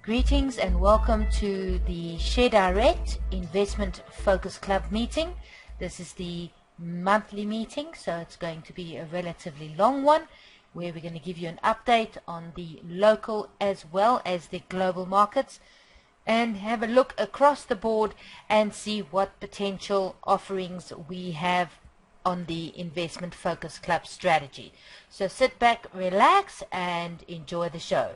Greetings and welcome to the Share Direct Investment Focus Club meeting. This is the monthly meeting, so it's going to be a relatively long one where we're going to give you an update on the local as well as the global markets and have a look across the board and see what potential offerings we have on the Investment Focus Club strategy. So sit back, relax and enjoy the show.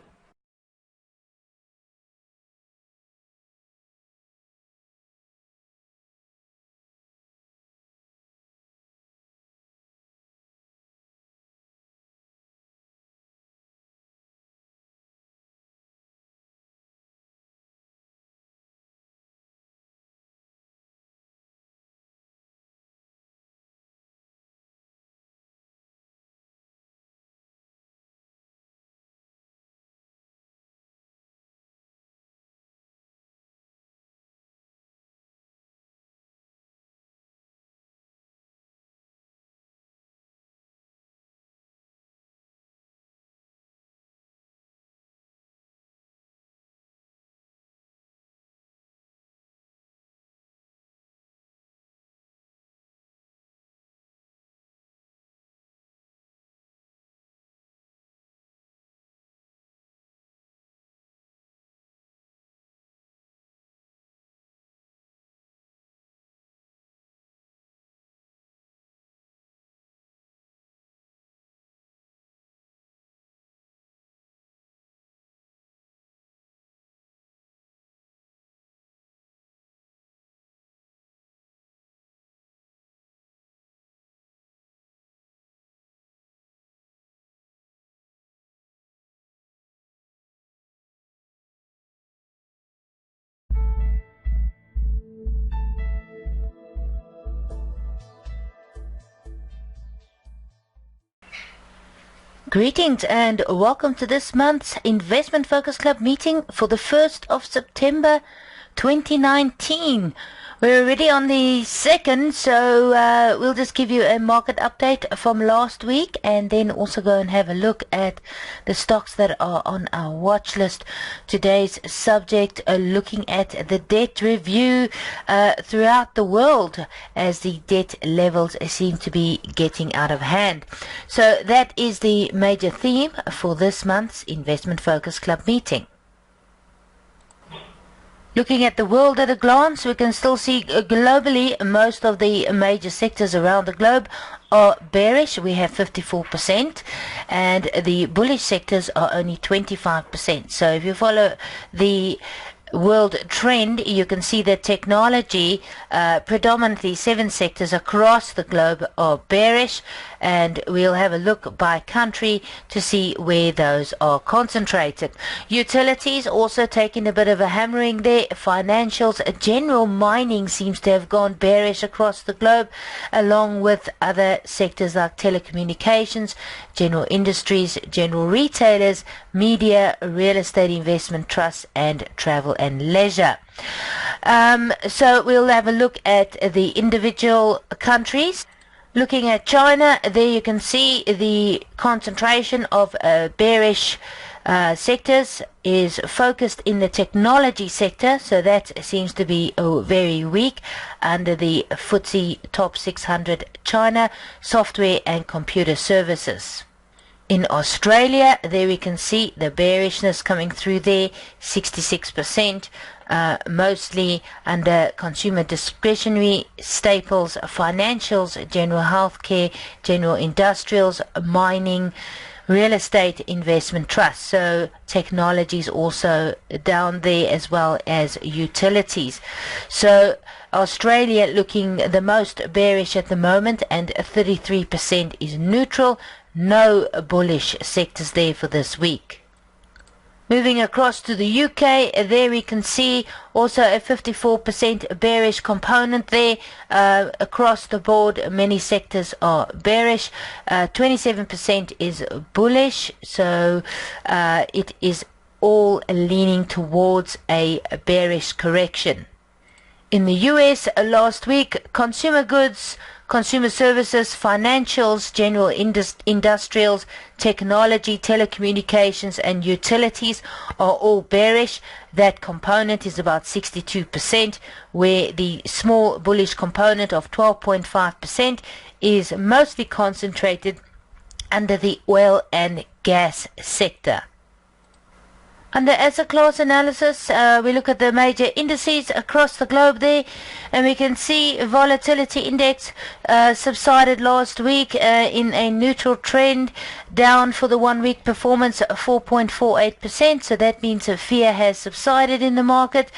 Greetings and welcome to this month's Investment Focus Club meeting for the 1st of September 2019. We're already on the 2nd, so we'll just give you a market update from last week and then also go and have a look at the stocks that are on our watch list. Today's subject, looking at the debt review throughout the world as the debt levels seem to be getting out of hand. So that is the major theme for this month's Investment Focus Club meeting. Looking at the world at a glance, we can still see globally most of the major sectors around the globe are bearish. We have 54% and the bullish sectors are only 25%. So if you follow the world trend, you can see that technology, predominantly 7 sectors across the globe are bearish, and we'll have a look by country to see where those are concentrated. Utilities also taking a bit of a hammering there. Financials, general mining seems to have gone bearish across the globe, along with other sectors like telecommunications, general industries, general retailers, media, real estate investment trusts, and travel and leisure. So we'll have a look at the individual countries. Looking at China, there you can see the concentration of bearish sectors is focused in the technology sector, so that seems to be very weak under the FTSE Top 600 China, software and computer services. In Australia, there we can see the bearishness coming through there, 66%, mostly under consumer discretionary, staples, financials, general healthcare, general industrials, mining, real estate investment trusts. So technology is also down there as well as utilities. So Australia looking the most bearish at the moment, and 33% is neutral. No bullish sectors there for this week. Moving across to the UK, there we can see also a 54% bearish component there. Across the board, many sectors are bearish. 27% is bullish, so it is all leaning towards a bearish correction. In the US last week, consumer goods Consumer services, financials, general industrials, technology, telecommunications and utilities are all bearish. That component is about 62%, where the small bullish component of 12.5% is mostly concentrated under the oil and gas sector. Under asset class analysis, we look at the major indices across the globe there, and we can see volatility index subsided last week in a neutral trend, down for the 1 week performance 4.48%, so that means fear has subsided in the market,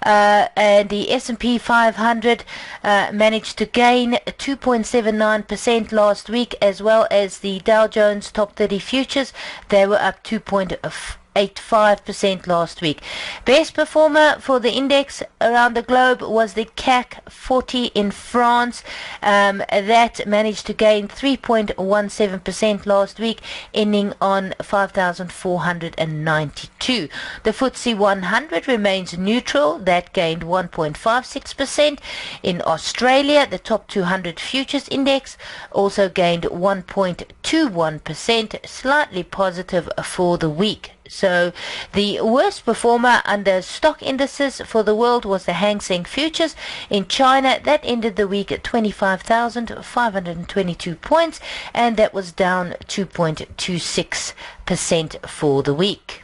and the S&P 500 managed to gain 2.79% last week, as well as the Dow Jones top 30 futures. They were up 2.85% last week. Best performer for the index around the globe was the CAC 40 in France. That managed to gain 3.17% last week, ending on 5,492. The FTSE 100 remains neutral. That gained 1.56%. In Australia, the top 200 futures index also gained 1.21%, slightly positive for the week. So the worst performer under stock indices for the world was the Hang Seng Futures in China. That ended the week at 25,522 points, and that was down 2.26% for the week.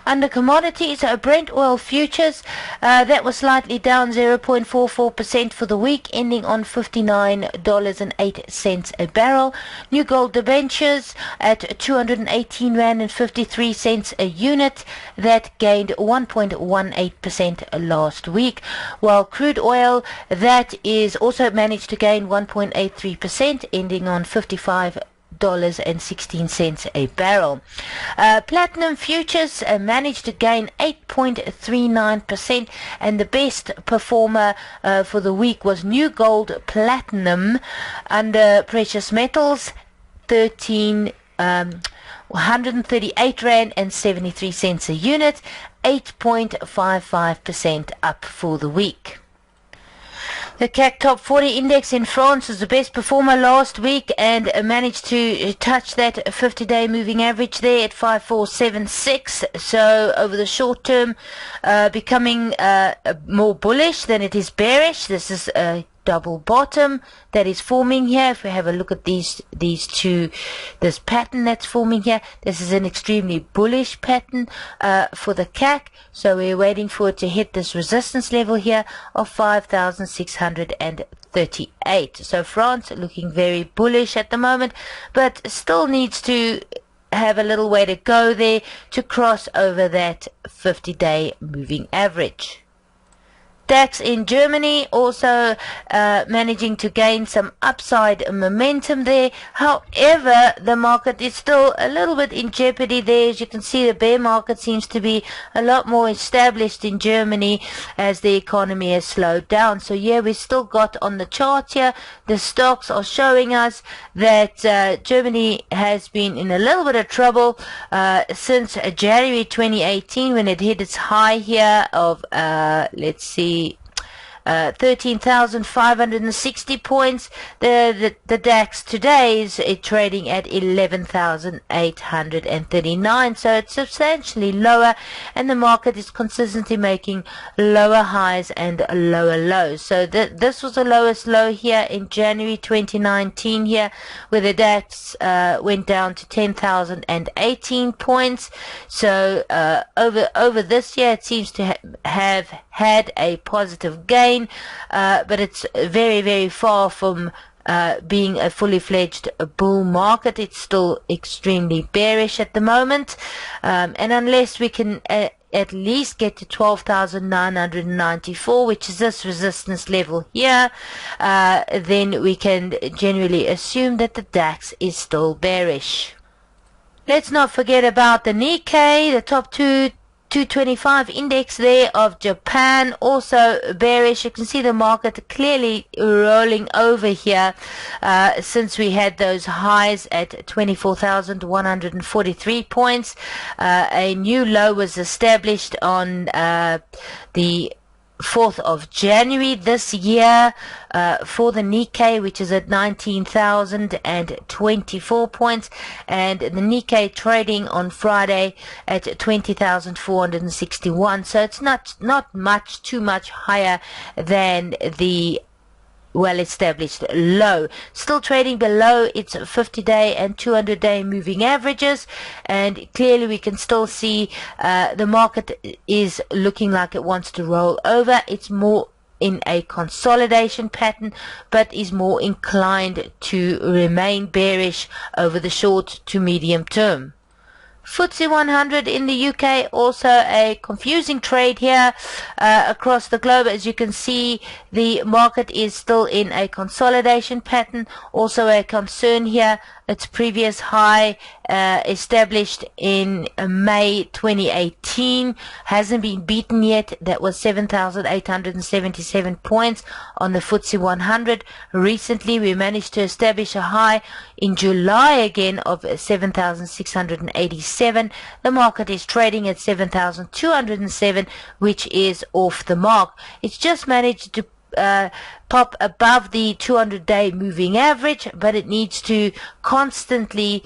Under commodities, Brent oil futures, that was slightly down 0.44% for the week, ending on $59.08 a barrel. New gold debentures at 218 rand and 53 cents a unit. That gained 1.18% last week. While crude oil, that is also managed to gain 1.83%, ending on $55.16 a barrel. Platinum futures managed to gain 8.39%, and the best performer for the week was New Gold Platinum under precious metals, 138 rand and 73 cents a unit, 8.55% up for the week. The CAC Top 40 Index in France was the best performer last week and managed to touch that 50-day moving average there at 5476. So over the short term, becoming more bullish than it is bearish. This is a double bottom that is forming here. If we have a look at these two, this pattern that's forming here, this is an extremely bullish pattern for the CAC. So we're waiting for it to hit this resistance level here of 5,638. So France looking very bullish at the moment, but still needs to have a little way to go there to cross over that 50-day moving average. DAX in Germany also managing to gain some upside momentum there. However, the market is still a little bit in jeopardy there. As you can see, the bear market seems to be a lot more established in Germany as the economy has slowed down. So yeah, we still got on the chart here, the stocks are showing us that Germany has been in a little bit of trouble since January 2018, when it hit its high here of let's see, 13,560 points. The DAX today is trading at 11,839, so it's substantially lower, and the market is consistently making lower highs and lower lows. So this was the lowest low here in January 2019 here, where the DAX went down to 10,018 points. So over this year it seems to have had a positive gain, but it's very, very far from being a fully fledged bull market. It's still extremely bearish at the moment, and unless we can at least get to 12,994, which is this resistance level here, then we can generally assume that the DAX is still bearish. Let's not forget about the Nikkei, the top 225 index there of Japan, also bearish. You can see the market clearly rolling over here since we had those highs at 24,143 points. A new low was established on the 4th of January this year for the Nikkei, which is at 19,024 points, and the Nikkei trading on Friday at 20,461. So it's not too much higher than the well-established low. Still trading below its 50-day and 200-day moving averages, and clearly we can still see the market is looking like it wants to roll over. It's more in a consolidation pattern, but is more inclined to remain bearish over the short to medium term. FTSE 100 in the UK, also a confusing trade here across the globe. As you can see, the market is still in a consolidation pattern. Also a concern here, its previous high established in May 2018 hasn't been beaten yet. That was 7,877 points on the FTSE 100. Recently we managed to establish a high in July again of 7,687. The market is trading at 7,207, which is off the mark. It's just managed to pop above the 200-day moving average, but it needs to constantly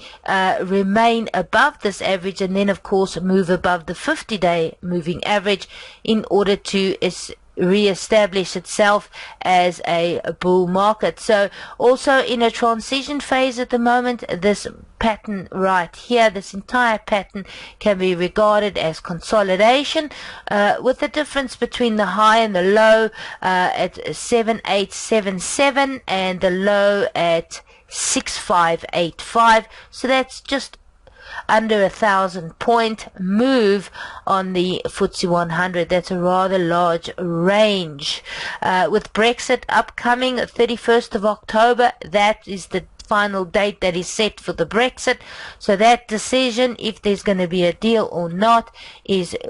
remain above this average, and then of course move above the 50-day moving average in order to re-establish itself as a bull market. So also in a transition phase at the moment. This pattern right here, this entire pattern can be regarded as consolidation, with the difference between the high and the low at 7877 and the low at 6585. So that's just under 1,000-point move on the FTSE 100. That's a rather large range. With Brexit upcoming 31st of October, that is the final date that is set for the Brexit. So that decision, if there's going to be a deal or not,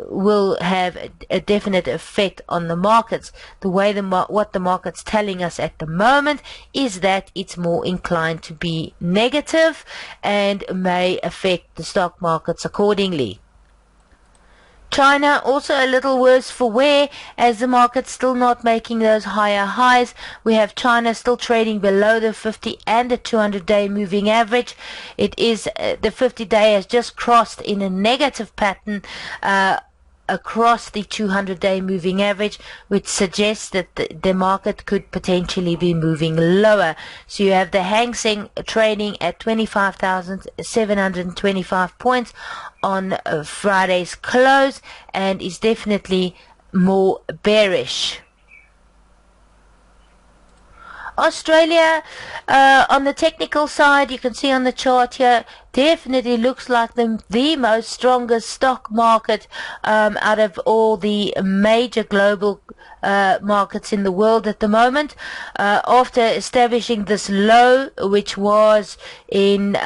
will have a definite effect on the markets. The way what the market's telling us at the moment is that it's more inclined to be negative and may affect the stock markets accordingly. China also a little worse for wear, as the market's still not making those higher highs. We have China still trading below the 50 and the 200-day moving average. It is the 50-day has just crossed in a negative pattern across the 200-day moving average, which suggests that the market could potentially be moving lower. So you have the Hang Seng trading at 25,725 points on Friday's close, and is definitely more bearish. Australia, on the technical side, you can see on the chart here, definitely looks like the most strongest stock market out of all the major global markets in the world at the moment. After establishing this low, which was in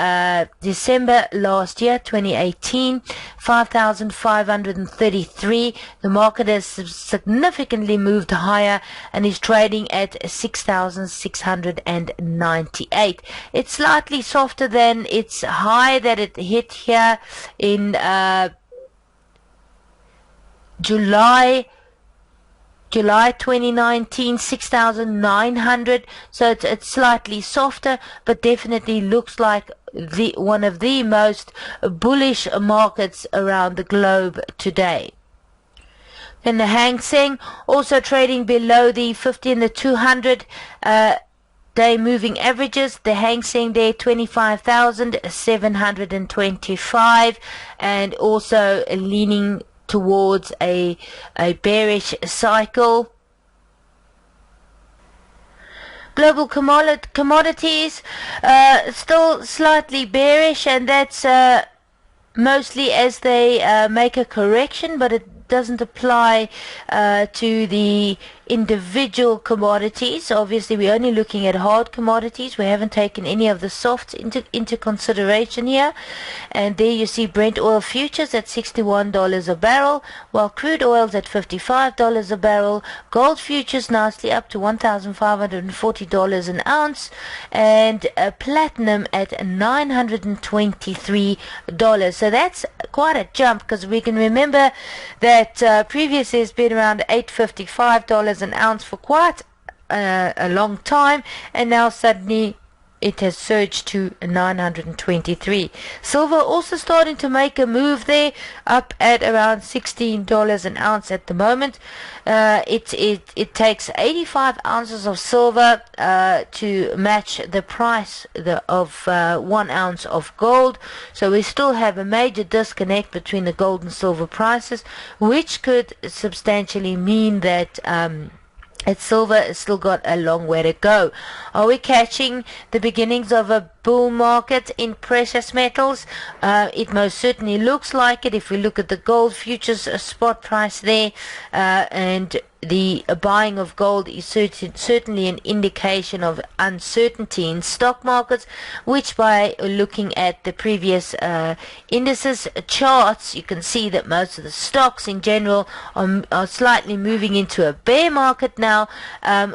December last year, 2018, 5,533, the market has significantly moved higher and is trading at 6,698. It's slightly softer than its high that it hit here in July 2019, 6,900. So it's slightly softer, but definitely looks like one of the most bullish markets around the globe today. Then the Hang Seng also trading below the 50 and the 200 day moving averages. The Hang Seng there 25,725, and also leaning towards a bearish cycle. Global commodities still slightly bearish, and that's mostly as they make a correction, but it doesn't apply to the individual commodities. Obviously, we're only looking at hard commodities. We haven't taken any of the softs into consideration here. And there you see Brent oil futures at $61 a barrel, while crude oil's at $55 a barrel. Gold futures nicely up to $1,540 an ounce, and platinum at $923. So that's quite a jump, because we can remember that previously it's been around $855 an ounce for quite a long time, and now suddenly it has surged to 923. Silver also starting to make a move there, up at around $16 an ounce at the moment. It takes 85 ounces of silver to match the price of 1 ounce of gold. So we still have a major disconnect between the gold and silver prices, which could substantially mean that silver has still got a long way to go. Are we catching the beginnings of a bull market in precious metals? It most certainly looks like it if we look at the gold futures spot price there, and the buying of gold is certainly an indication of uncertainty in stock markets, which by looking at the previous indices charts, you can see that most of the stocks in general are slightly moving into a bear market now,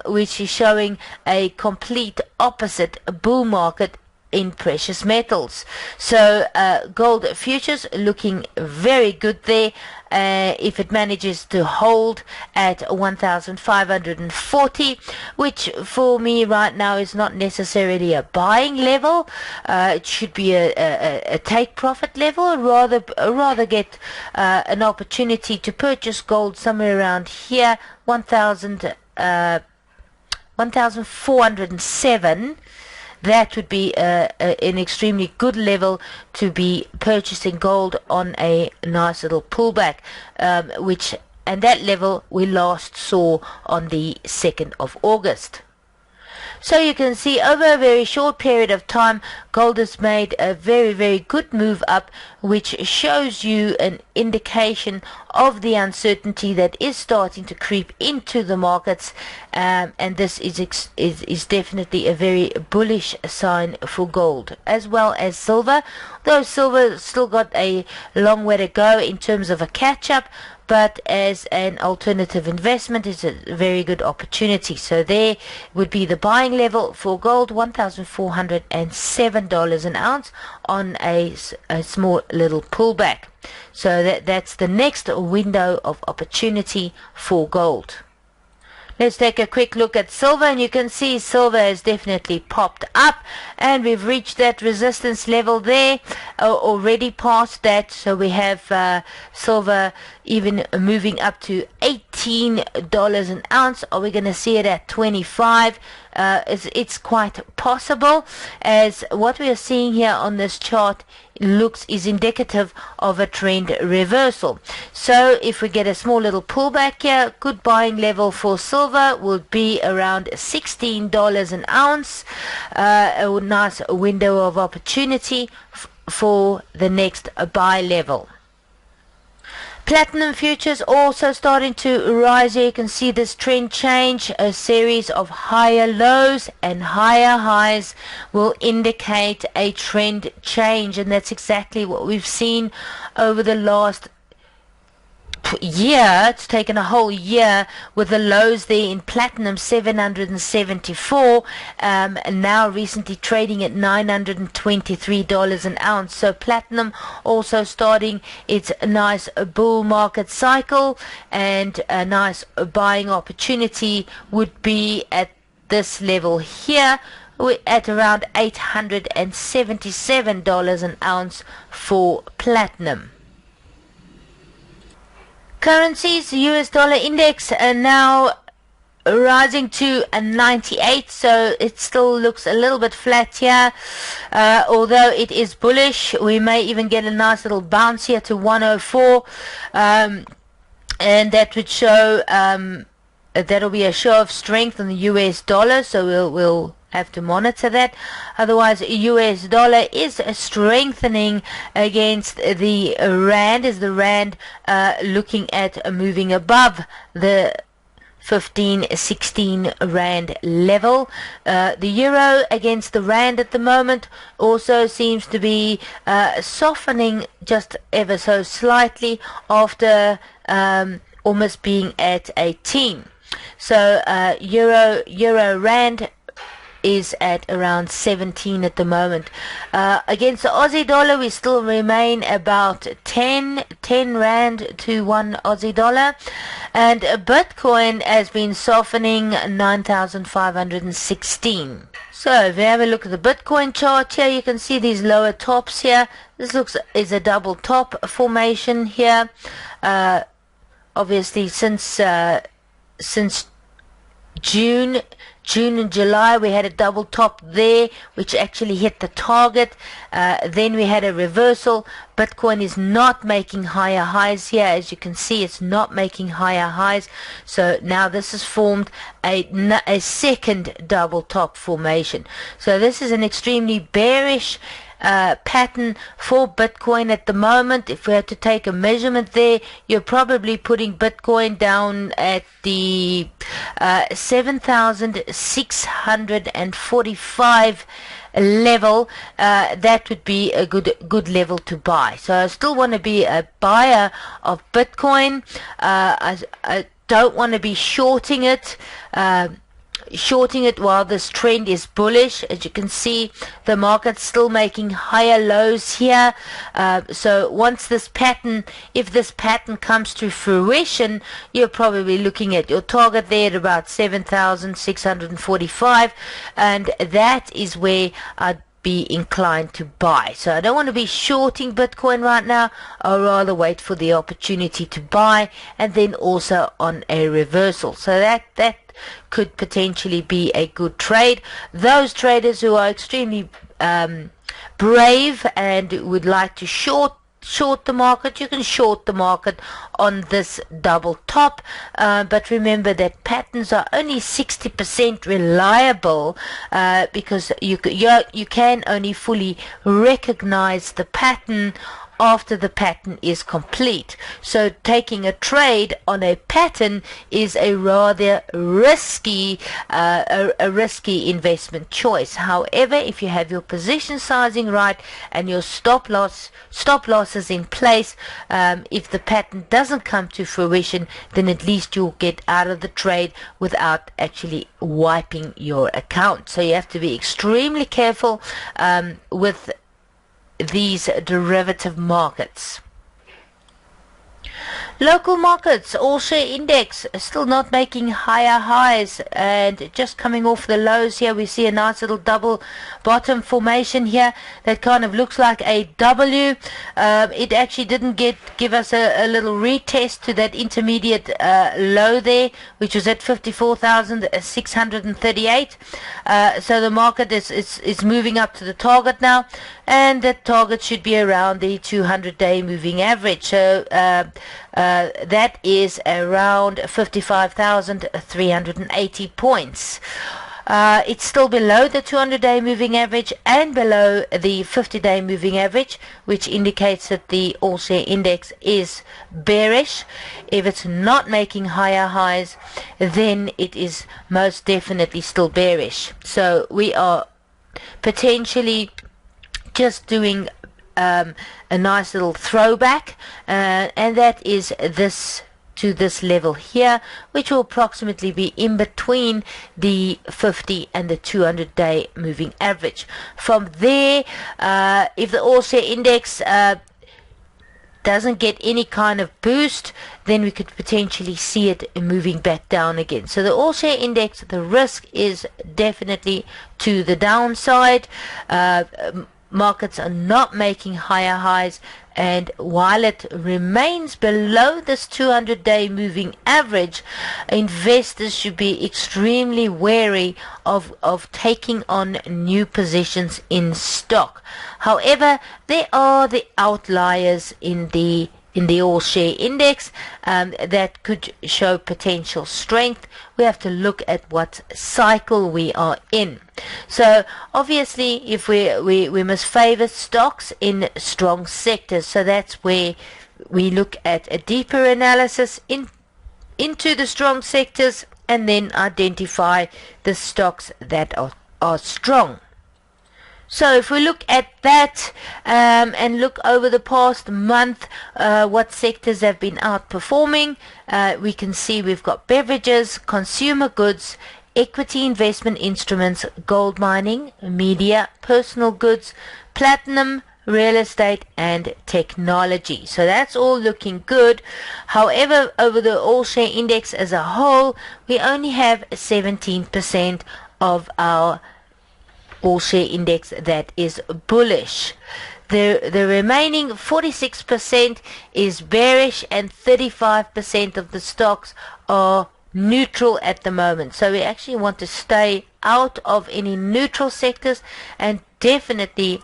which is showing a complete opposite bull market in precious metals. So gold futures looking very good there. If it manages to hold at 1,540, which for me right now is not necessarily a buying level. It should be a take profit level. Rather get an opportunity to purchase gold somewhere around here, 1,407. That would be an extremely good level to be purchasing gold on a nice little pullback, and that level we last saw on the 2nd of August. So you can see over a very short period of time, gold has made a very, very good move up, which shows you an indication of the uncertainty that is starting to creep into the markets, and this is definitely a very bullish sign for gold as well as silver. Though silver still got a long way to go in terms of a catch-up, but as an alternative investment, it's a very good opportunity. So there would be the buying level for gold, $1,407 an ounce on a small little pullback. So that's the next window of opportunity for gold. Let's take a quick look at silver, and you can see silver has definitely popped up, and we've reached that resistance level there, already past that. So we have silver even moving up to $18 an ounce. Are we going to see it at 25? It's quite possible, as what we are seeing here on this chart is indicative of a trend reversal. So if we get a small little pullback here, good buying level for silver would be around $16 an ounce, a nice window of opportunity for the next buy level. Platinum futures also starting to rise here. You can see this trend change. A series of higher lows and higher highs will indicate a trend change, and that's exactly what we've seen over the last year. It's taken a whole year with the lows there in platinum 774, and now recently trading at $923 an ounce. So platinum also starting its nice bull market cycle, and a nice buying opportunity would be at this level here. We're at around $877 an ounce for platinum. Currencies, the US dollar index are now rising to a 98, so it still looks a little bit flat here, although it is bullish. We may even get a nice little bounce here to 104, and that would show that'll be a show of strength in the US dollar, so we'll have to monitor that. Otherwise, US dollar is strengthening against the rand, as the rand looking at moving above the 15-16 rand level. The euro against the rand at the moment also seems to be softening just ever so slightly after almost being at 18. So euro rand is at around 17 at the moment. Against the Aussie dollar, we still remain about 10 rand to 1 Aussie dollar. And Bitcoin has been softening 9,516. So if you have a look at the Bitcoin chart here, you can see these lower tops here. This is a double top formation here. Obviously since June and July we had a double top there which actually hit the target. Then we had a reversal. Bitcoin is not making higher highs here. As you can see, it's not making higher highs. So now this has formed a second double top formation. So this is an extremely bearish pattern for Bitcoin at the moment. If we had to take a measurement there, you're probably putting Bitcoin down at the 7,645 level. That would be a good level to buy. So I still want to be a buyer of Bitcoin. I don't want to be shorting it while this trend is bullish. As you can see, the market's still making higher lows here. So once this pattern, if this pattern comes to fruition, you're probably looking at your target there at about 7,645, and that is where I'd be inclined to buy. So I don't want to be shorting Bitcoin right now. I'll rather wait for the opportunity to buy, and then also on a reversal. So that could potentially be a good trade. Those traders who are extremely brave and would like to short the market, you can short the market on this double top, but remember that patterns are only 60% reliable, because you can only fully recognize the pattern after the pattern is complete. So taking a trade on a pattern is a rather risky risky investment choice. However, if you have your position sizing right and your stop losses in place, if the pattern doesn't come to fruition, then at least you'll get out of the trade without actually wiping your account. So you have to be extremely careful with these derivative markets. Local markets, all share index still not making higher highs and just coming off the lows here. We see a nice little double bottom formation here that kind of looks like a W. It actually didn't give us a little retest to that intermediate low there, which was at 54,638. So the market is moving up to the target now, and the target should be around the 200-day moving average. So that is around 55,380 points. It's still below the 200-day moving average and below the 50-day moving average, which indicates that the all share index is bearish. If it's not making higher highs, then it is most definitely still bearish. So we are potentially just doing a nice little throwback, and that is this to this level here, which will approximately be in between the 50 and the 200-day moving average. From there, if the all share index doesn't get any kind of boost, then we could potentially see it moving back down again. So the all share index, the risk is definitely to the downside. Markets are not making higher highs, and while it remains below this 200-day moving average, investors should be extremely wary of taking on new positions in stock. However, there are the outliers in the all share index that could show potential strength. We have to look at what cycle we are in. So obviously, if we must favor stocks in strong sectors, so that's where we look at a deeper analysis into the strong sectors and then identify the stocks that are strong. So if we look at that and look over the past month, what sectors have been outperforming, we can see we've got beverages, consumer goods, equity investment instruments, gold mining, media, personal goods, platinum, real estate, and technology. So that's all looking good. However, over the all share index as a whole, we only have 17% of our all share index that is bullish. The remaining 46% is bearish, and 35% of the stocks are neutral at the moment. So we actually want to stay out of any neutral sectors and definitely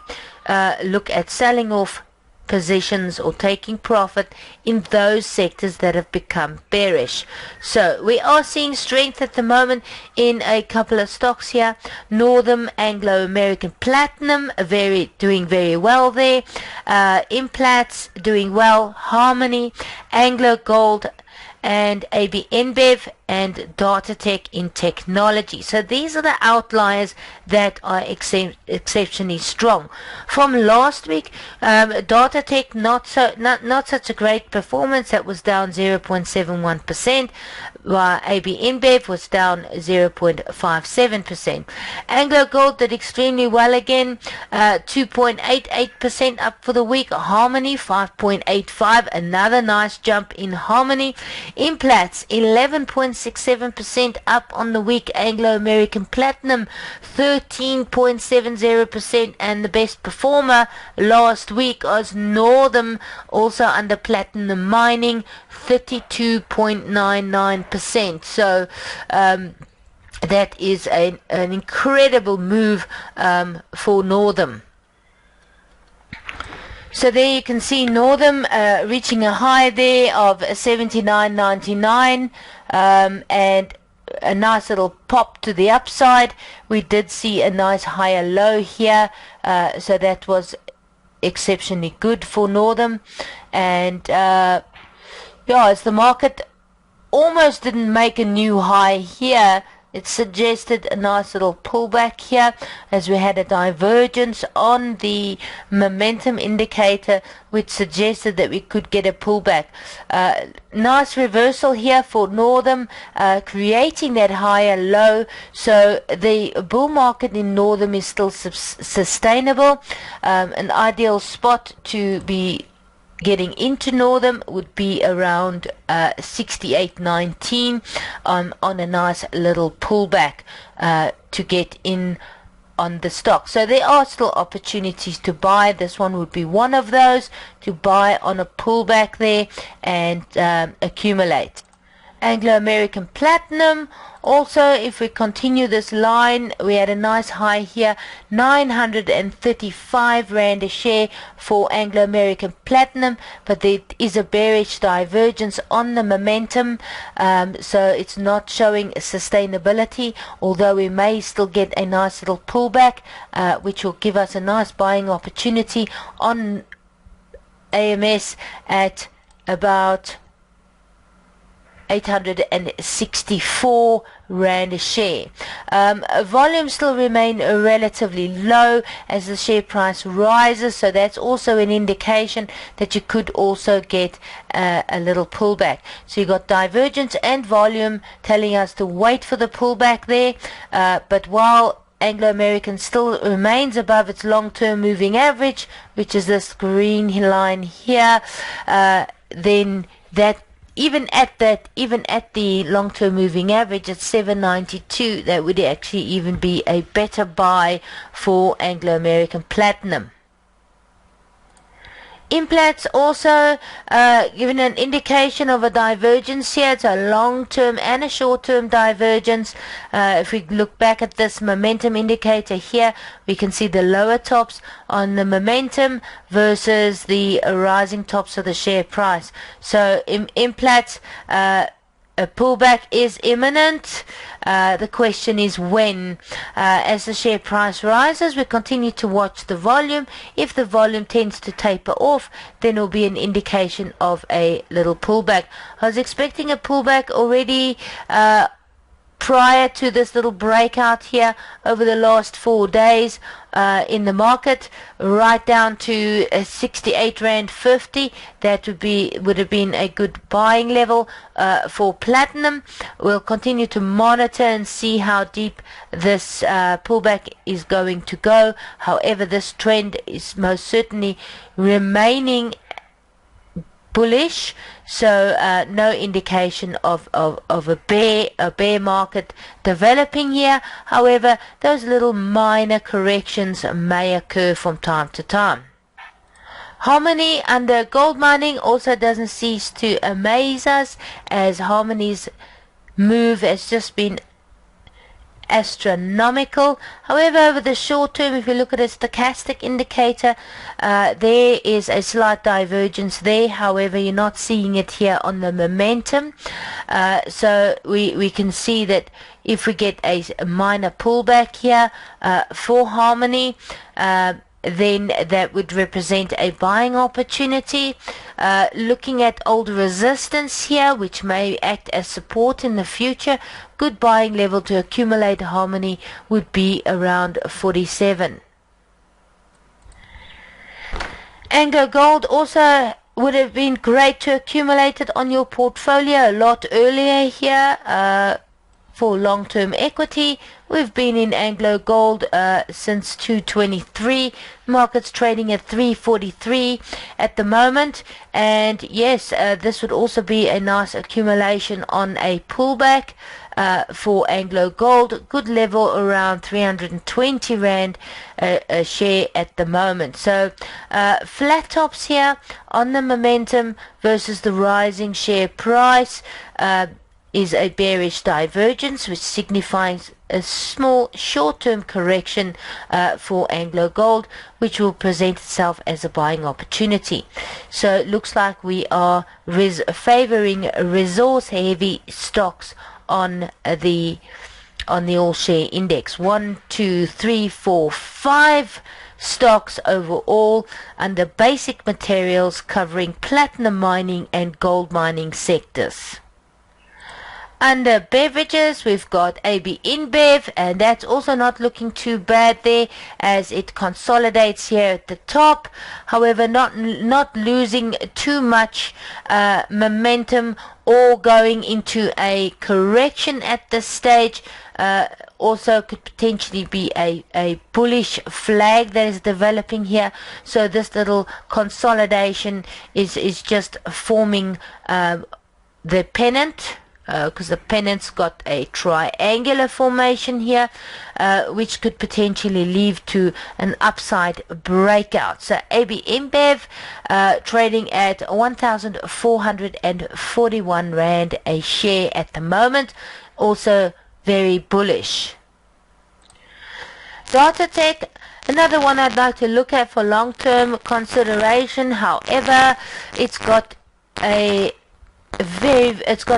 look at selling off positions or taking profit in those sectors that have become bearish. So we are seeing strength at the moment in a couple of stocks here. Northern Anglo American Platinum doing very well there. Implats doing well. Harmony, Anglo Gold, and AB InBev, and Datatech in technology. So these are the outliers that are exceptionally strong. From last week, Datatech not such a great performance. That was down 0.71%, while AB InBev was down 0.57%. Anglo Gold did extremely well again, 2.88% up for the week. Harmony 5.85, another nice jump in Harmony. Implats 11.67% up on the week. Anglo American Platinum 13.70%, and the best performer last week was Northern, also under Platinum Mining, 32.99%. So that is an incredible move for Northern. So there you can see Northern reaching a high there of 79.99, and a nice little pop to the upside. We did see a nice higher low here, so that was exceptionally good for Northern. And yeah, as the market almost didn't make a new high here, it suggested a nice little pullback here as we had a divergence on the momentum indicator, which suggested that we could get a pullback. Nice reversal here for Northern, creating that higher low. So the bull market in Northern is still sustainable. An ideal spot to be getting into Northern would be around 68.19 on a nice little pullback to get in on the stock. So there are still opportunities to buy. This one would be one of those, to buy on a pullback there and accumulate. Anglo American Platinum, also, if we continue this line, we had a nice high here, 935 Rand a share for Anglo American Platinum, but there is a bearish divergence on the momentum, so it's not showing sustainability, although we may still get a nice little pullback, which will give us a nice buying opportunity on AMS at about 864 Rand a share. Volumes still remain relatively low as the share price rises, so that's also an indication that you could also get a little pullback. So you got divergence and volume telling us to wait for the pullback there, but while Anglo American still remains above its long-term moving average, which is this green line here, then that even at the long-term moving average at 792, that would actually even be a better buy for Anglo American Platinum. Implats also given an indication of a divergence here. It's a long-term and a short-term divergence. If we look back at this momentum indicator here, we can see the lower tops on the momentum versus the rising tops of the share price. So Implats, a pullback is imminent. The question is when. As the share price rises, we continue to watch the volume. If the volume tends to taper off, then it will be an indication of a little pullback. I was expecting a pullback already prior to this little breakout here over the last 4 days in the market, right down to 68 Rand 50. That would have been a good buying level for platinum. We'll continue to monitor and see how deep this pullback is going to go. However, this trend is most certainly remaining bullish, so no indication of a bear market developing here. However, those little minor corrections may occur from time to time. Harmony under gold mining also doesn't cease to amaze us, as Harmony's move has just been astronomical. However, over the short term, if you look at a stochastic indicator, there is a slight divergence there. However, you're not seeing it here on the momentum. So we can see that if we get a minor pullback here for Harmony, then that would represent a buying opportunity. Looking at old resistance here, which may act as support in the future, good buying level to accumulate Harmony would be around 47. Anglo Gold also would have been great to accumulate it on your portfolio a lot earlier here. For long-term equity, we've been in Anglo Gold since 223. Market's trading at 343 at the moment, and yes, this would also be a nice accumulation on a pullback for Anglo Gold. Good level around 320 Rand a share at the moment. So flat tops here on the momentum versus the rising share price is a bearish divergence, which signifies a small short-term correction for Anglo Gold, which will present itself as a buying opportunity. So it looks like we are favoring resource-heavy stocks on the all-share index. 1, 2, 3, 4, 5 stocks overall under basic materials, covering platinum mining and gold mining sectors. Under beverages, we've got AB InBev, and that's also not looking too bad there as it consolidates here at the top. However, not losing too much momentum or going into a correction at this stage. Also could potentially be a bullish flag that is developing here. So this little consolidation is just forming the pennant, because the pennant's got a triangular formation here, which could potentially lead to an upside breakout. So AB InBev trading at 1,441 Rand a share at the moment, also very bullish. DataTech, another one I'd like to look at for long-term consideration. However, it's got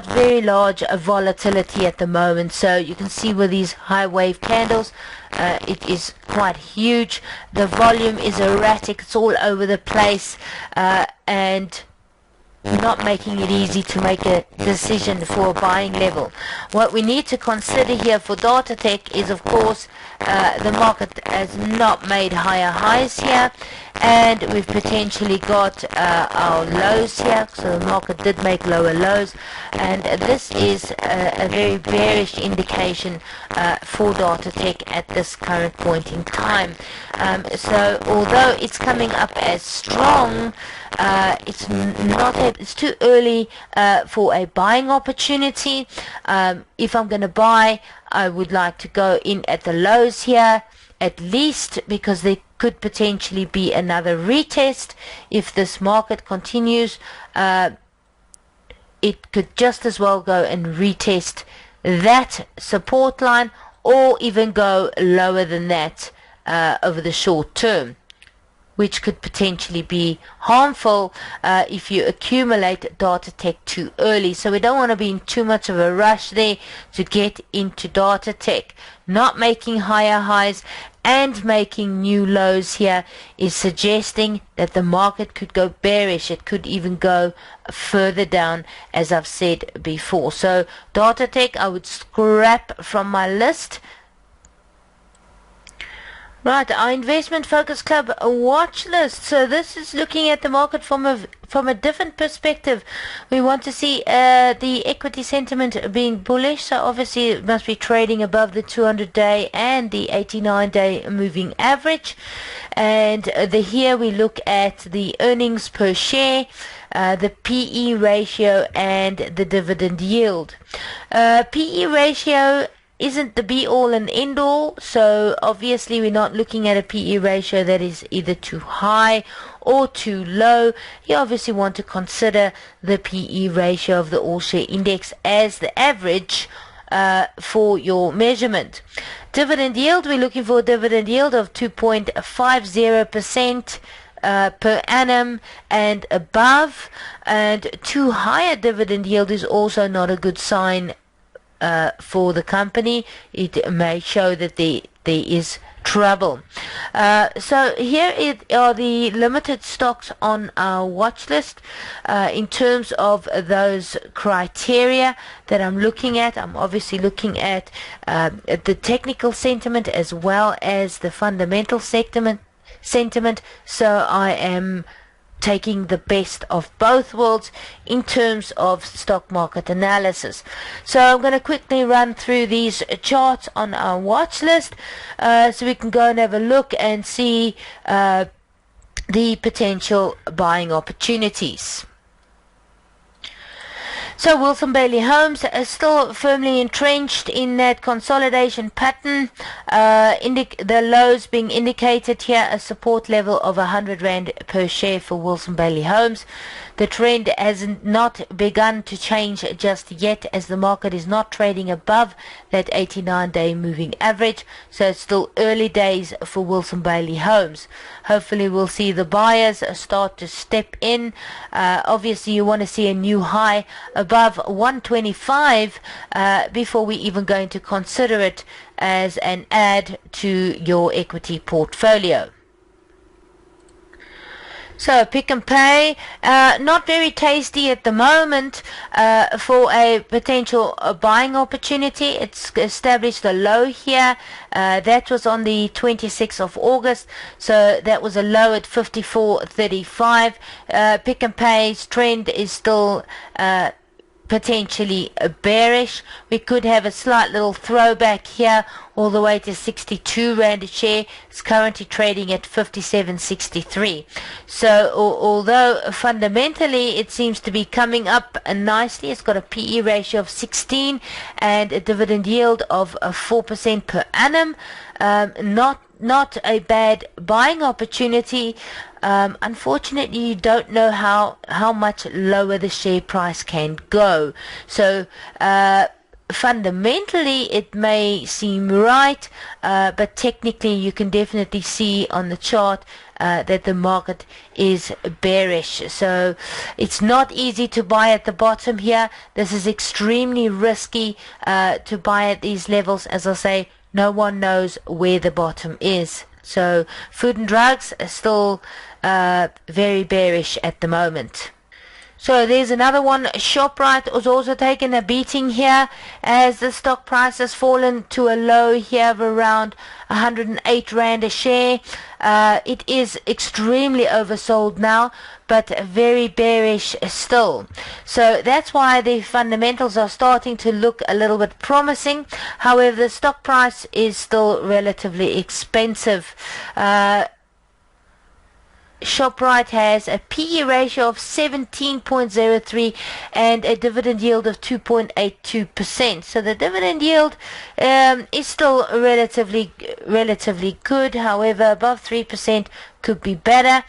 very large volatility at the moment. So you can see with these high wave candles, it is quite huge. The volume is erratic, it's all over the place, and not making it easy to make a decision for a buying level. What we need to consider here for DataTech is, of course, the market has not made higher highs here, and we've potentially got our lows here. So the market did make lower lows, and this is a very bearish indication for DataTech at this current point in time. So although it's coming up as strong, it's too early for a buying opportunity. If I'm going to buy, I would like to go in at the lows here at least, because there could potentially be another retest. If this market continues, it could just as well go and retest that support line, or even go lower than that over the short term, which could potentially be harmful if you accumulate DataTech too early. So we don't want to be in too much of a rush there to get into DataTech. Not making higher highs, and making new lows here is suggesting that the market could go bearish. It could even go further down, as I've said before. So data tech I would scrap from my list. Right, our investment focus club watch list. So this is looking at the market from a different perspective. We want to see the equity sentiment being bullish. So obviously it must be trading above the 200-day and the 89-day moving average. And here we look at the earnings per share, the PE ratio, and the dividend yield. PE ratio isn't the be-all and end-all, so obviously we're not looking at a PE ratio that is either too high or too low. You obviously want to consider the PE ratio of the all-share index as the average for your measurement. Dividend yield, we're looking for a dividend yield of 2.50% per annum and above, and too high a dividend yield is also not a good sign for the company. It may show that there is trouble. So here are the limited stocks on our watch list. In terms of those criteria that I'm looking at, I'm obviously looking at the technical sentiment as well as the fundamental sentiment. So I am taking the best of both worlds in terms of stock market analysis. So I'm going to quickly run through these charts on our watch list so we can go and have a look and see the potential buying opportunities. So Wilson Bailey Homes is still firmly entrenched in that consolidation pattern. The lows being indicated here, a support level of 100 Rand per share for Wilson Bailey Homes. The trend has not begun to change just yet, as the market is not trading above that 89-day moving average. So it's still early days for Wilson Bailey Homes. Hopefully we'll see the buyers start to step in. Obviously you want to see a new high above 125 before we even going to consider it as an add to your equity portfolio. So Pick and Pay, not very tasty at the moment for a potential buying opportunity. It's established a low here. That was on the 26th of August. So that was a low at 54.35. Pick and Pay's trend is still potentially bearish. We could have a slight little throwback here all the way to 62 Rand a share. It's currently trading at 57.63. So although fundamentally it seems to be coming up nicely, it's got a PE ratio of 16 and a dividend yield of 4% per annum. Not a bad buying opportunity. Unfortunately, you don't know how much lower the share price can go. So fundamentally it may seem right, but technically you can definitely see on the chart that the market is bearish. So it's not easy to buy at the bottom here. This is extremely risky to buy at these levels. As I say, no one knows where the bottom is. So food and drugs are still very bearish at the moment. So there's another one. ShopRite was also taking a beating here as the stock price has fallen to a low here of around 108 Rand a share. It is extremely oversold now, but very bearish still. So that's why the fundamentals are starting to look a little bit promising. However, the stock price is still relatively expensive. ShopRite has a PE ratio of 17.03 and a dividend yield of 2.82%. So the dividend yield is still relatively good. However, above 3% could be better.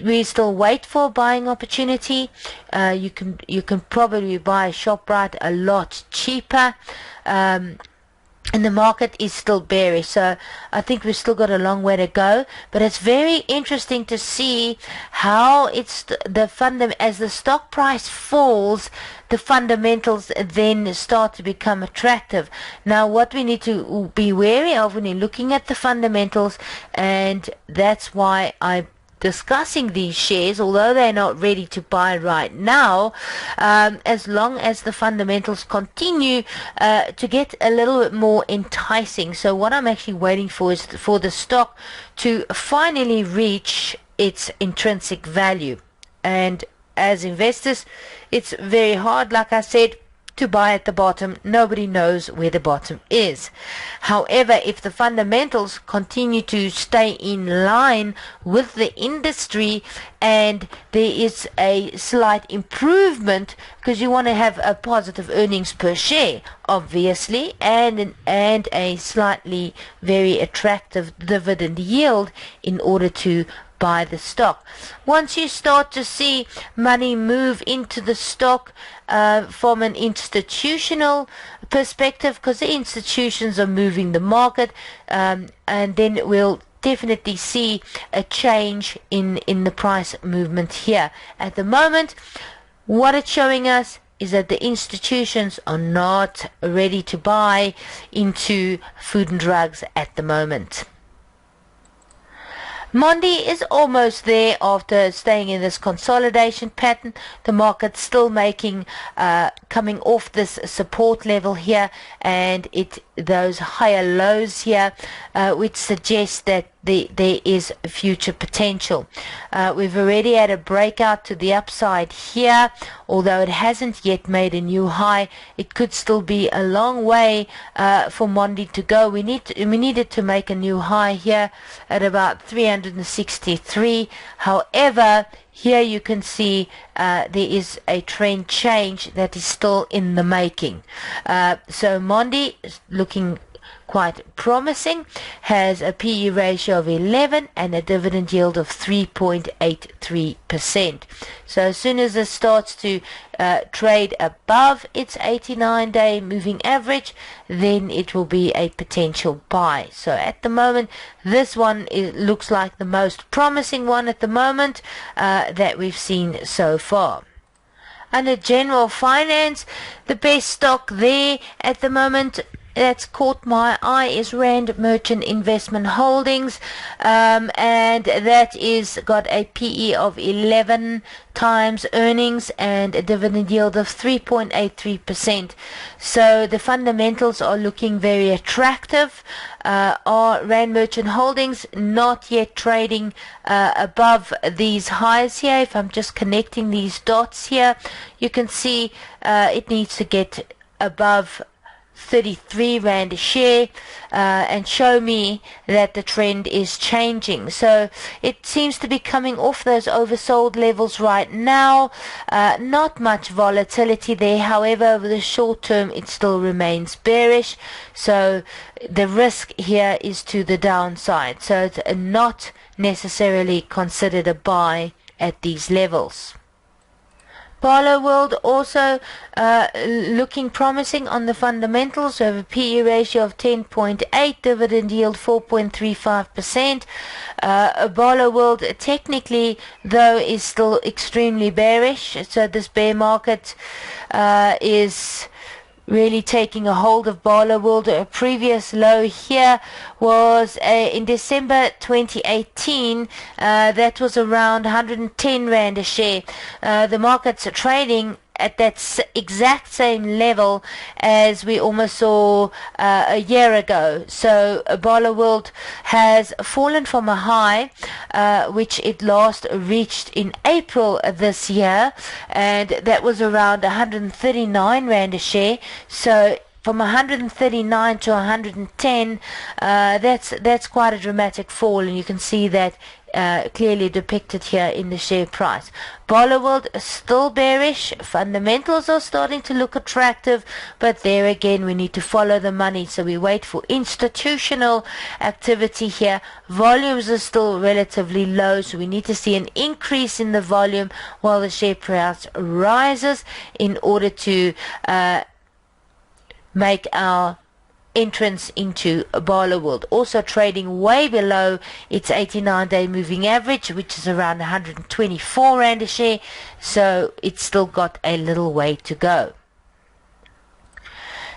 We still wait for a buying opportunity. You can probably buy ShopRite a lot cheaper. and the market is still bearish. So I think we've still got a long way to go, but it's very interesting to see how it's as the stock price falls, the fundamentals then start to become attractive. Now what we need to be wary of when you're looking at the fundamentals, and that's why I discussing these shares, although they're not ready to buy right now, as long as the fundamentals continue to get a little bit more enticing. So what I'm actually waiting for is for the stock to finally reach its intrinsic value. And as investors, it's very hard, like I said, to buy at the bottom. Nobody knows where the bottom is. However, if the fundamentals continue to stay in line with the industry and there is a slight improvement, because you want to have a positive earnings per share obviously, and a slightly very attractive dividend yield in order to buy the stock. Once you start to see money move into the stock from an institutional perspective, because the institutions are moving the market, and then we'll definitely see a change in the price movement here. At the moment, what it's showing us is that the institutions are not ready to buy into food and drugs at the moment. Mondi is almost there after staying in this consolidation pattern. The market's still making, coming off this support level here, and those higher lows here, which suggests that there is future potential. We've already had a breakout to the upside here, although it hasn't yet made a new high. It could still be a long way for Mondi to go. We needed to make a new high here at about 363. However, here you can see there is a trend change that is still in the making. So Mondi is looking quite promising, has a PE ratio of 11 and a dividend yield of 3.83%. So as soon as it starts to trade above its 89-day moving average, then it will be a potential buy. So at the moment, this one looks like the most promising one at the moment that we've seen so far. Under general finance, the best stock there at the moment that's caught my eye is Rand Merchant Investment Holdings, and that is got a PE of 11 times earnings and a dividend yield of 3.83%. So the fundamentals are looking very attractive. Are Rand Merchant Holdings not yet trading above these highs here? If I'm just connecting these dots here, you can see it needs to get above 33 Rand a share and show me that the trend is changing. So it seems to be coming off those oversold levels right now. Not much volatility there. However, over the short term it still remains bearish, so the risk here is to the downside. So it's not necessarily considered a buy at these levels. Barlow World also looking promising on the fundamentals. We have a PE ratio of 10.8, dividend yield 4.35%. Barlow World technically though is still extremely bearish, so this bear market is really taking a hold of Barlow World. A previous low here was in December 2018. That was around 110 Rand a share. The market's trading at that exact same level as we almost saw a year ago. So Barlow World has fallen from a high which it last reached in April this year, and that was around 139 Rand a share. So from 139 to 110, that's quite a dramatic fall, and you can see that clearly depicted here in the share price. Barlow World is still bearish. Fundamentals are starting to look attractive, but there again we need to follow the money, so we wait for institutional activity here. Volumes are still relatively low, so we need to see an increase in the volume while the share price rises in order to make our entrance into Barlow World. Also trading way below its 89-day moving average, which is around 124 Rand a share, so it's still got a little way to go.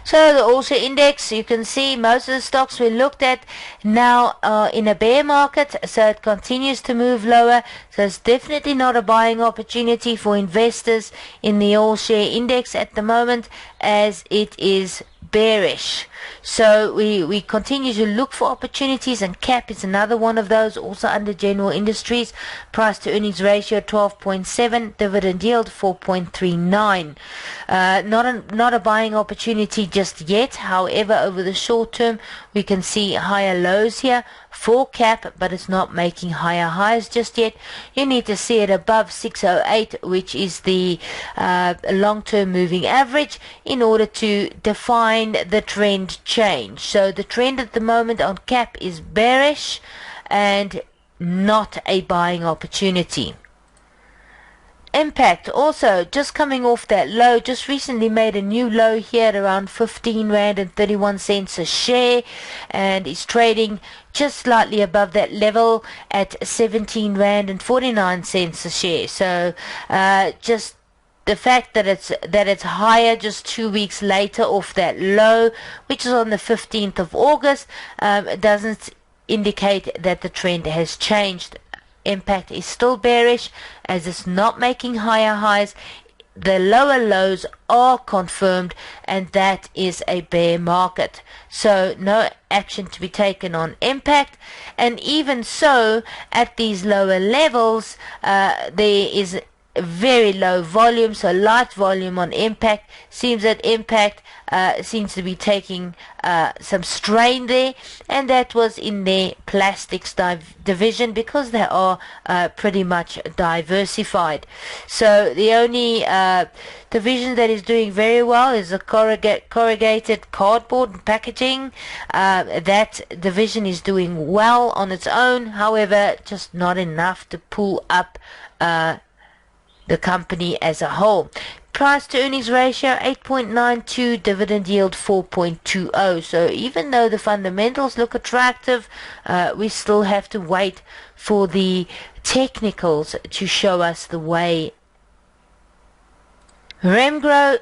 So the also index, you can see most of the stocks we looked at now are in a bear market, so it continues to move lower. So it's definitely not a buying opportunity for investors in the all share index at the moment, as it is bearish. So we continue to look for opportunities, and CAP is another one of those, also under general industries. Price to earnings ratio 12.7, dividend yield 4.39. Not a buying opportunity just yet. However, over the short term we can see higher lows here for CAP, but it's not making higher highs just yet. You need to see it above 608, which is the long-term moving average, in order to define the trend change. So the trend at the moment on CAP is bearish and not a buying opportunity. Impact also just coming off that low, just recently made a new low here at around 15 Rand and 31 cents a share, and is trading just slightly above that level at 17 Rand and 49 cents a share. So just the fact that it's higher just 2 weeks later off that low, which is on the 15th of August, doesn't indicate that the trend has changed. Impact is still bearish, as it's not making higher highs. The lower lows are confirmed, and that is a bear market. So no action to be taken on Impact. And even so, at these lower levels, there is very low volume, so light volume on Impact. Seems that Impact seems to be taking some strain there, and that was in their plastics division, because they are pretty much diversified. So the only division that is doing very well is the corrugated cardboard and packaging. That division is doing well on its own, however just not enough to pull up the company as a whole. Price to earnings ratio 8.92, dividend yield 4.20. So even though the fundamentals look attractive, we still have to wait for the technicals to show us the way. Remgro,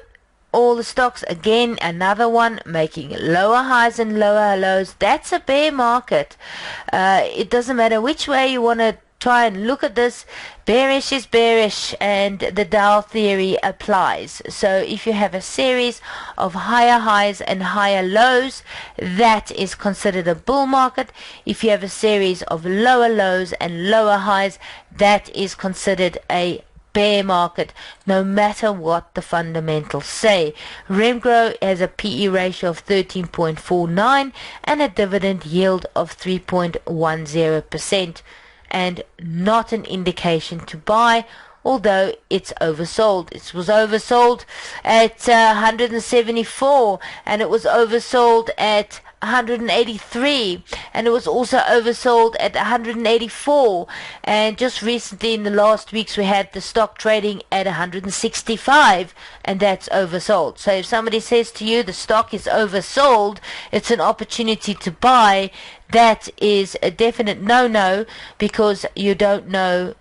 all the stocks, again another one making lower highs and lower lows. That's a bear market. It doesn't matter which way you want to try and look at this. Bearish is bearish, and the Dow theory applies. So if you have a series of higher highs and higher lows, that is considered a bull market. If you have a series of lower lows and lower highs, that is considered a bear market, no matter what the fundamentals say. Remgro has a PE ratio of 13.49 and a dividend yield of 3.10%. and not an indication to buy, although it's oversold. It was oversold at 174, and it was oversold at 183, and it was also oversold at 184, and just recently in the last weeks we had the stock trading at 165, and that's oversold. So if somebody says to you the stock is oversold, it's an opportunity to buy, that is a definite no-no, because you don't know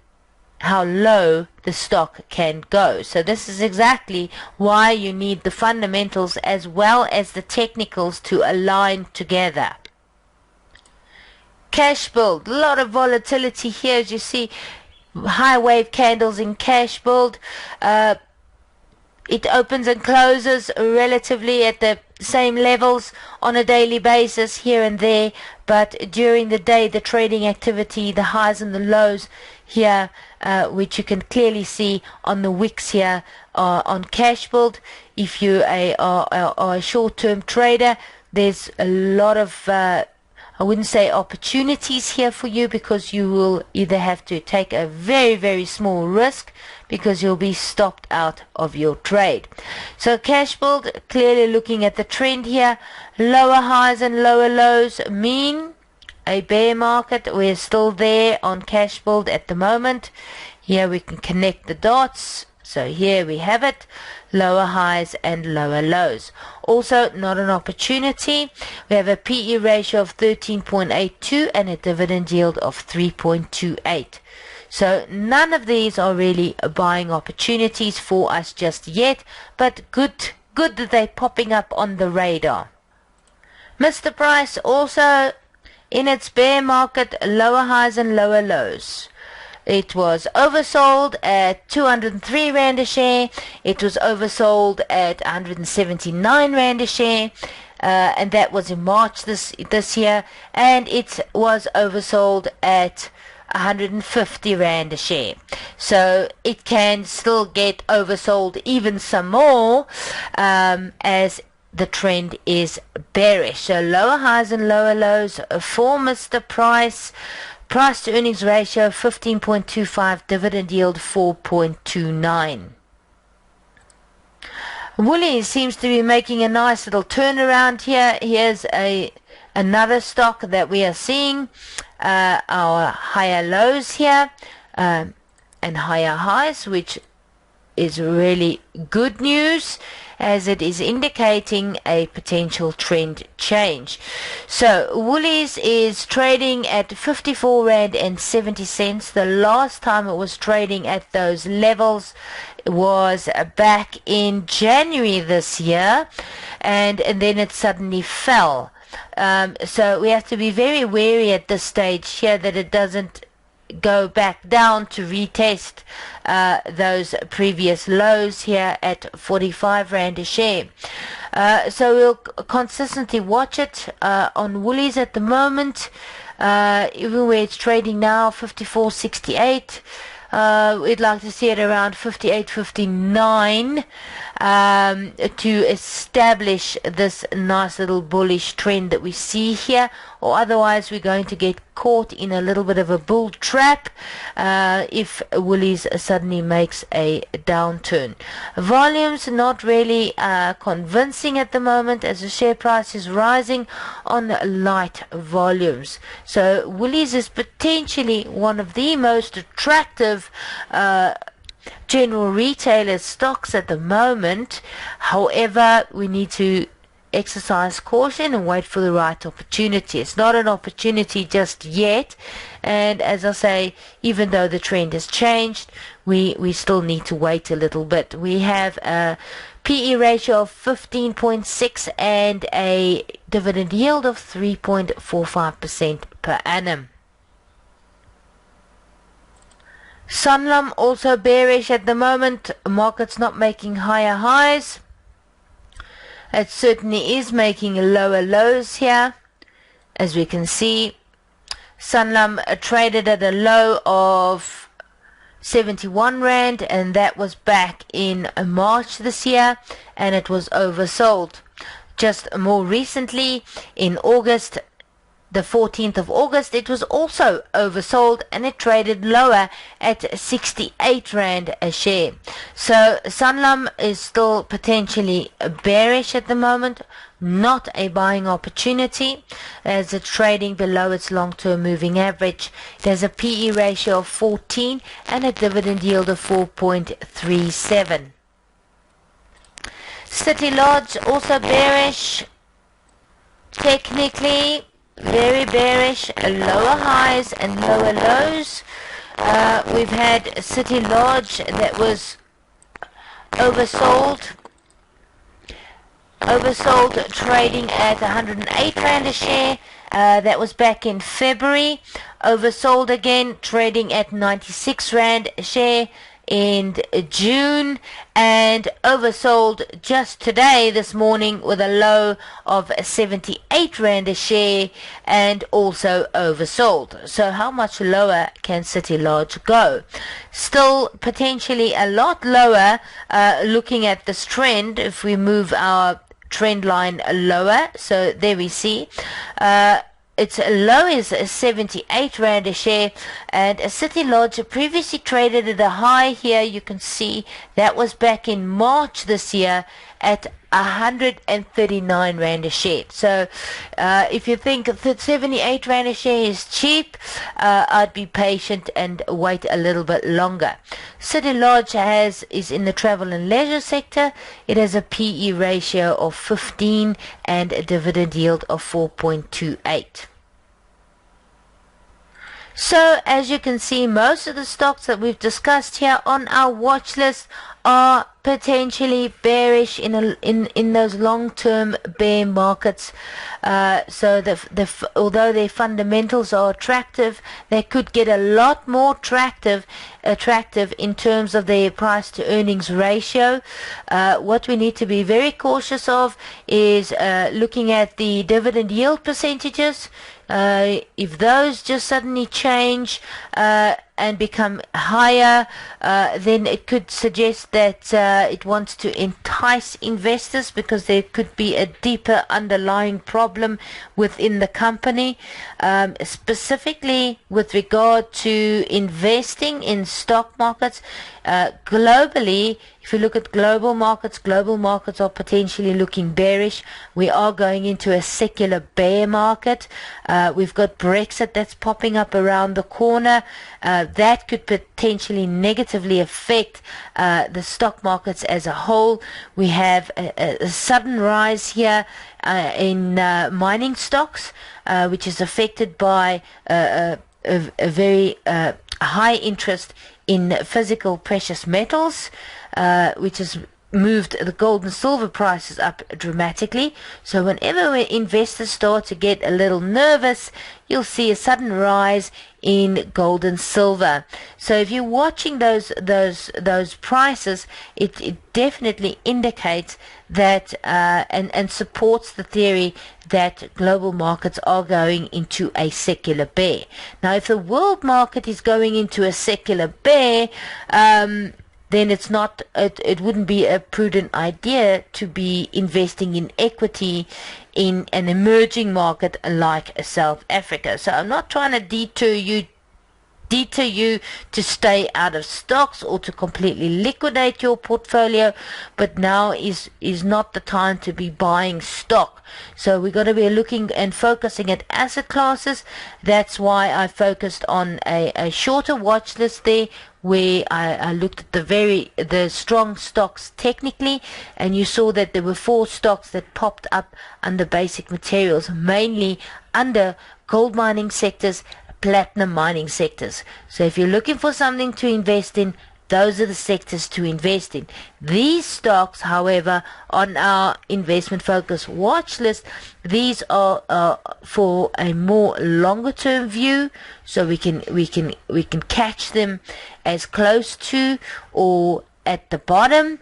how low the stock can go. So this is exactly why you need the fundamentals as well as the technicals to align together. Cash build, a lot of volatility here, as you see, high wave candles in cash build. It opens and closes relatively at the same levels on a daily basis here and there, but during the day the trading activity, the highs and the lows here, which you can clearly see on the wicks here on cash build. If you are a short-term trader, there's a lot of I wouldn't say opportunities here for you, because you will either have to take a very, very small risk, because you'll be stopped out of your trade. So cash build, clearly looking at the trend here, lower highs and lower lows mean a bear market. We're still there on cash build at the moment. Here we can connect the dots. So here we have it, lower highs and lower lows. Also not an opportunity. We have a PE ratio of 13.82 and a dividend yield of 3.28. So none of these are really buying opportunities for us just yet, but good that they're popping up on the radar. Mr. Price also in its bear market, lower highs and lower lows. It was oversold at 203 Rand a share. It was oversold at 179 Rand a share. And that was in March this year. And it was oversold at 150 Rand a share. So it can still get oversold even some more as the trend is bearish. So lower highs and lower lows for Mr. Price. Price to earnings ratio 15.25, dividend yield 4.29. Woolies seems to be making a nice little turnaround here. Here's another stock that we are seeing our higher lows here and higher highs, which is really good news, as it is indicating a potential trend change. So Woolies is trading at 54 Rand and 70 cents. The last time it was trading at those levels was back in January this year, and then it suddenly fell. So we have to be very wary at this stage here that it doesn't go back down to retest those previous lows here at 45 Rand a share. So we'll consistently watch it on Woolies at the moment, even where it's trading now 54.68. We'd like to see it around 58.59 to establish this nice little bullish trend that we see here, or otherwise we're going to get caught in a little bit of a bull trap if Woolies suddenly makes a downturn. Volumes not really convincing at the moment, as the share price is rising on light volumes. So Woolies is potentially one of the most attractive general retailer stocks at the moment. However, we need to exercise caution and wait for the right opportunity. It's not an opportunity just yet, and as I say, even though the trend has changed, we still need to wait a little bit. We have a PE ratio of 15.6 and a dividend yield of 3.45% per annum. Sanlam also bearish at the moment. Market's not making higher highs. It certainly is making lower lows here, as we can see. Sanlam traded at a low of 71 Rand, and that was back in March this year, and it was oversold. Just more recently, in August, the 14th of August, it was also oversold, and it traded lower at 68 Rand a share. So Sanlam is still potentially bearish at the moment, not a buying opportunity, as it's trading below its long-term moving average. It has a PE ratio of 14 and a dividend yield of 4.37. City Lodge also bearish, technically very bearish, lower highs and lower lows. We've had City Lodge that was oversold trading at 108 Rand a share. That was back in February. Oversold again, trading at 96 Rand a share in June, and oversold just today, this morning, with a low of 78 Rand a share, and also oversold. So how much lower can City Lodge go? Still potentially a lot lower, looking at this trend. If we move our trend line lower, so there we see its low is 78 Rand a share, and a City Lodge previously traded at a high here. You can see that was back in March this year at 139 Rand a share. So if you think that 78 Rand a share is cheap, I'd be patient and wait a little bit longer. City Lodge is in the travel and leisure sector. It has a PE ratio of 15 and a dividend yield of 4.28. So as you can see, most of the stocks that we've discussed here on our watch list are potentially bearish in those long-term bear markets. So although their fundamentals are attractive, they could get a lot more attractive in terms of their price to earnings ratio. What we need to be very cautious of is looking at the dividend yield percentages. If those just suddenly change and become higher, then it could suggest that it wants to entice investors, because there could be a deeper underlying problem within the company, specifically with regard to investing in stock markets. Globally, if you look at global markets are potentially looking bearish. We are going into a secular bear market. We've got Brexit that's popping up around the corner. That could potentially negatively affect the stock markets as a whole. We have a sudden rise here in mining stocks, which is affected by a very high interest in physical precious metals, which has moved the gold and silver prices up dramatically. So whenever investors start to get a little nervous, you'll see a sudden rise in gold and silver. So if you're watching those prices, it definitely indicates that and supports the theory that global markets are going into a secular bear. Now, if the world market is going into a secular bear, then it wouldn't be a prudent idea to be investing in equity in an emerging market like South Africa. So I'm not trying to deter you to stay out of stocks or to completely liquidate your portfolio, but now is not the time to be buying stock. So we've got to be looking and focusing at asset classes. That's why I focused on a shorter watch list there, where I looked at the strong stocks technically, and you saw that there were 4 stocks that popped up under basic materials, mainly under gold mining sectors, platinum mining sectors. So if you're looking for something to invest in, those are the sectors to invest in. These stocks, however, on our investment focus watch list, these are for a more longer term view, so we can catch them as close to or at the bottom,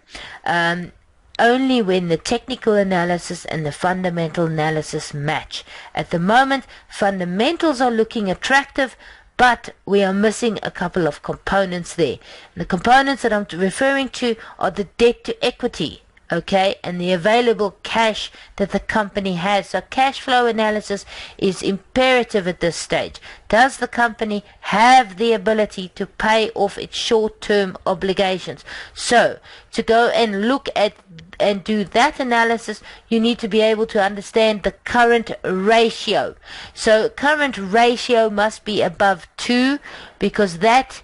only when the technical analysis and the fundamental analysis match. At the moment, fundamentals are looking attractive, but we are missing a couple of components there. The components that I'm referring to are the debt to equity, okay, and the available cash that the company has. So cash flow analysis is imperative at this stage. Does the company have the ability to pay off its short-term obligations? So to go and look at and do that analysis, you need to be able to understand the current ratio. So current ratio must be above 2, because that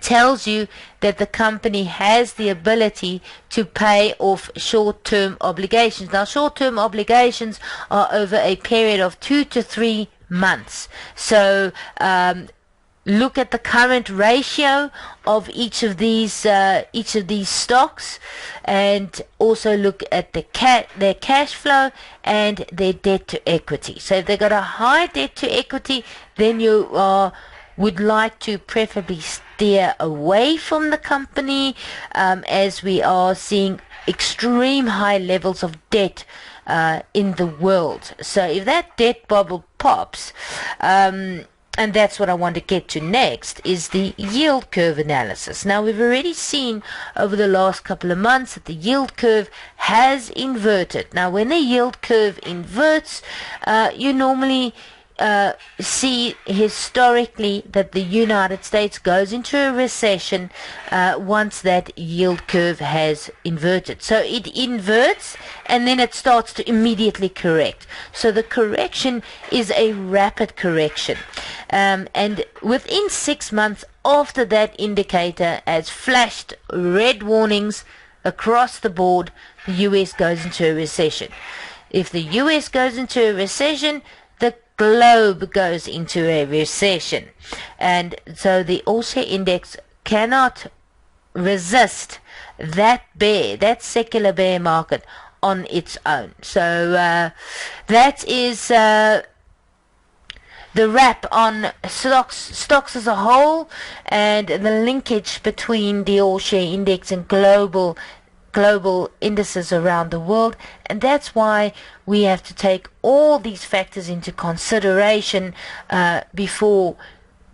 tells you that the company has the ability to pay off short-term obligations. Now, short-term obligations are over a period of 2 to 3 months. So look at the current ratio of each of these stocks, and also look at their cash flow and their debt to equity. So if they've got a high debt to equity, then you would like to preferably steer away from the company, as we are seeing extreme high levels of debt in the world. So if that debt bubble pops, and that's what I want to get to next, is the yield curve analysis. Now, we've already seen over the last couple of months that the yield curve has inverted. Now, when the yield curve inverts, you normally see historically that the United States goes into a recession once that yield curve has inverted. So it inverts and then it starts to immediately correct. So the correction is a rapid correction. And within 6 months after that indicator has flashed red warnings across the board, the US goes into a recession. If the US goes into a recession, the globe goes into a recession. And so the All-Share Index cannot resist that secular bear market on its own. So that is the wrap on stocks as a whole, and the linkage between the All-Share Index and global indices around the world. And that's why we have to take all these factors into consideration before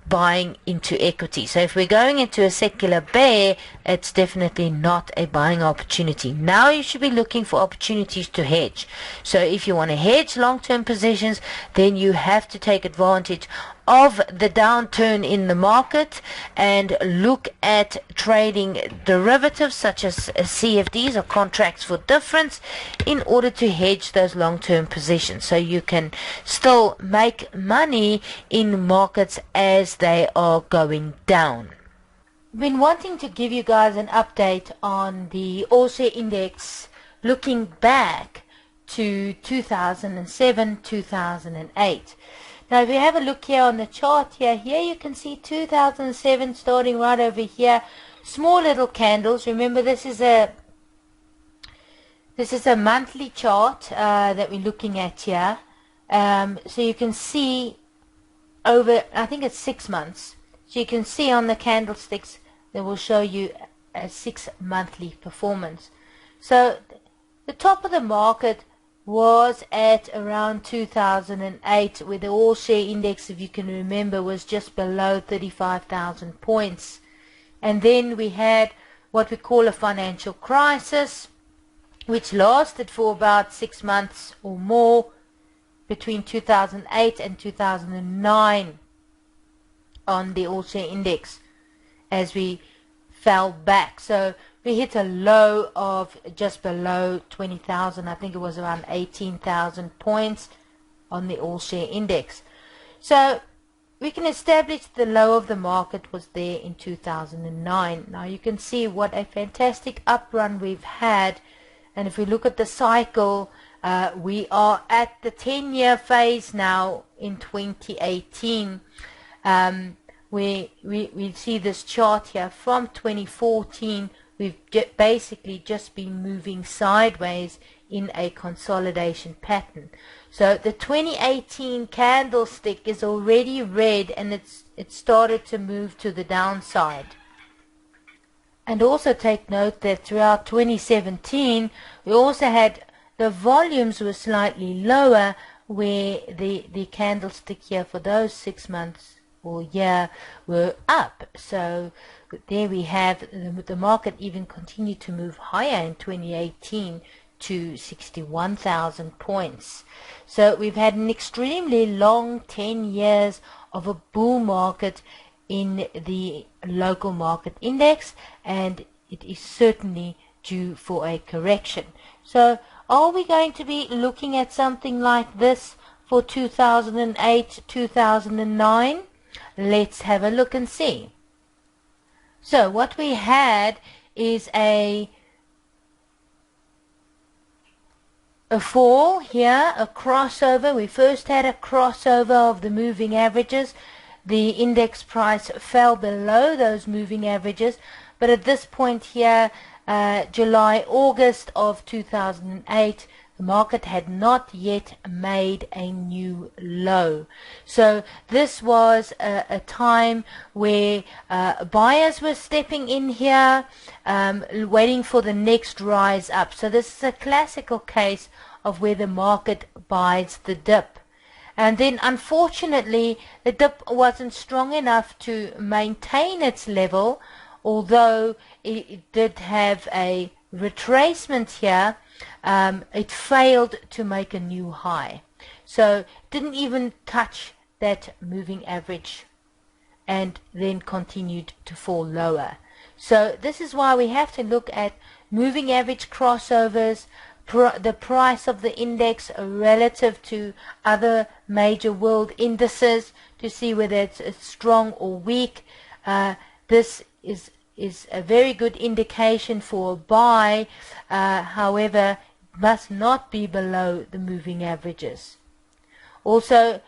buying into equity. So if we're going into a secular bear, it's definitely not a buying opportunity. Now you should be looking for opportunities to hedge. So if you want to hedge long-term positions, then you have to take advantage of the downturn in the market and look at trading derivatives such as CFDs or contracts for difference in order to hedge those long-term positions, so you can still make money in markets as they are going down. I've been wanting to give you guys an update on the All-Share Index looking back to 2007, 2008. Now if you have a look here on the chart here you can see 2007 starting right over here, small little candles. Remember, this is a monthly chart that we're looking at here. So you can see over, I think it's 6 months. So you can see on the candlesticks that will show you a 6 monthly performance. So the top of the market was at around 2008, where the All-Share Index, if you can remember, was just below 35,000 points. And then we had what we call a financial crisis, which lasted for about 6 months or more between 2008 and 2009 on the All-Share Index as we fell back. So we hit a low of just below 20,000. I think it was around 18,000 points on the All-Share Index. So we can establish the low of the market was there in 2009. Now you can see what a fantastic uprun we've had. And if we look at the cycle, we are at the 10-year phase now in 2018. We see this chart here from 2014. We've basically just been moving sideways in a consolidation pattern. So the 2018 candlestick is already red, and it started to move to the downside. And also take note that throughout 2017 we also had the volumes were slightly lower, where the candlestick here for those 6 months or year were up. So there we have the market even continued to move higher in 2018 to 61,000 points. So we've had an extremely long 10 years of a bull market in the local market index, and it is certainly due for a correction. So are we going to be looking at something like this for 2008, 2009? Let's have a look and see. So what we had is a fall here, a crossover. We first had a crossover of the moving averages. The index price fell below those moving averages, but at this point here, July, August of 2008, the market had not yet made a new low. So this was a time where buyers were stepping in here, waiting for the next rise up. So this is a classical case of where the market buys the dip. And then unfortunately the dip wasn't strong enough to maintain its level, although it did have a retracement here. It failed to make a new high, so didn't even touch that moving average and then continued to fall lower. So this is why we have to look at moving average crossovers, the price of the index relative to other major world indices to see whether it's strong or weak. This is a very good indication for a buy, however, must not be below the moving averages. Also,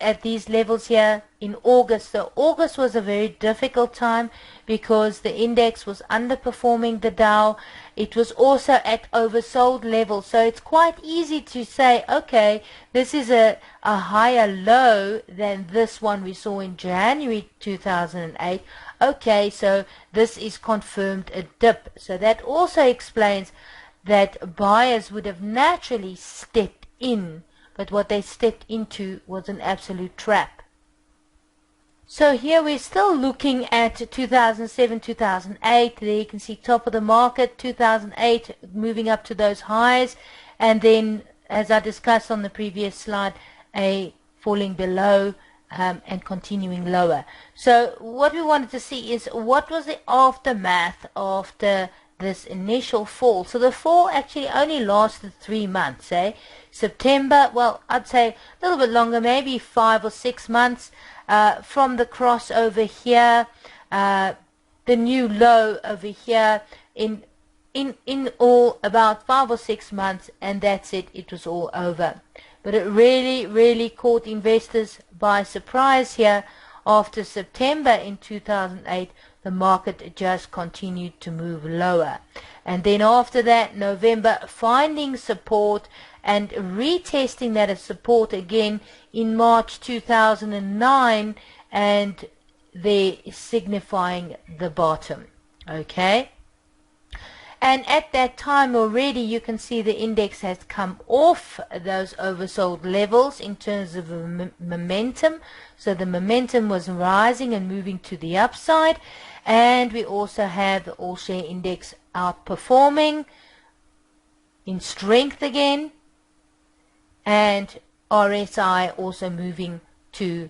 at these levels here in August. So August was a very difficult time because the index was underperforming the Dow. It was also at oversold levels. So it's quite easy to say, okay, this is a higher low than this one we saw in January 2008. Okay, so this is confirmed a dip. So that also explains that buyers would have naturally stepped in, but what they stepped into was an absolute trap. So here we're still looking at 2007, 2008. There you can see top of the market, 2008 moving up to those highs, and then, as I discussed on the previous slide, a falling below and continuing lower. So what we wanted to see is what was the aftermath after this initial fall. So the fall actually only lasted 3 months, September, well, I'd say a little bit longer, maybe 5 or 6 months from the crossover here, the new low over here, in all about 5 or 6 months, and that's it. It was all over. But it really caught investors by surprise here. After September in 2008, the market just continued to move lower. And then after that, November, finding support and retesting that as support again in March 2009, and they're signifying the bottom. Okay? And at that time already you can see the index has come off those oversold levels in terms of momentum. So the momentum was rising and moving to the upside. And we also have the all share index outperforming in strength again. And RSI also moving to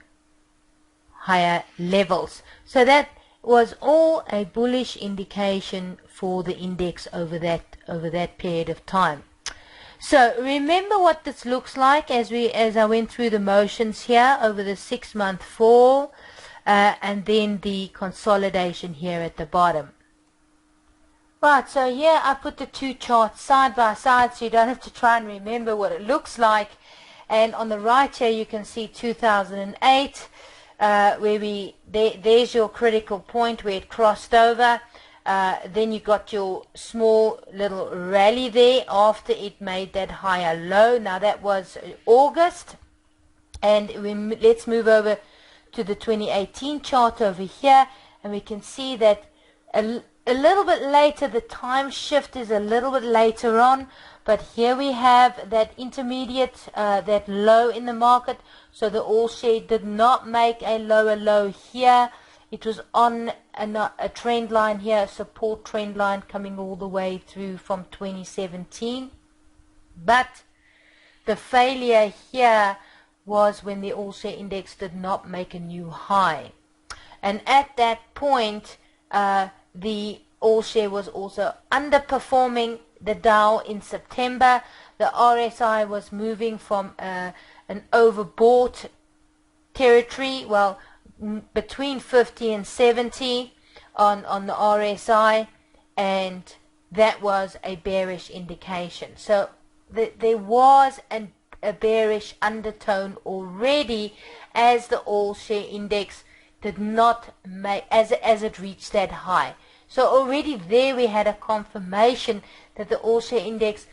higher levels. So that was all a bullish indication for the index over that period of time. So remember what this looks like as I went through the motions here over the 6-month fall and then the consolidation here at the bottom. Right, so here I put the two charts side by side so you don't have to try and remember what it looks like. And on the right here you can see 2008 where there's your critical point where it crossed over. Then you got your small little rally there after it made that higher low. Now that was August, and let's move over to the 2018 chart over here, and we can see that a little bit later, the time shift is a little bit later on, but here we have that intermediate, that low in the market. So the all share did not make a lower low here. It was on a trend line here, a support trend line coming all the way through from 2017. But the failure here was when the all share index did not make a new high. And at that point, the all share was also underperforming the Dow in September. The RSI was moving from an overbought territory, well, between 50 and 70 on the RSI, and that was a bearish indication. So there was a bearish undertone already as the all share index did not make, as it reached that high. So already there we had a confirmation that the all share index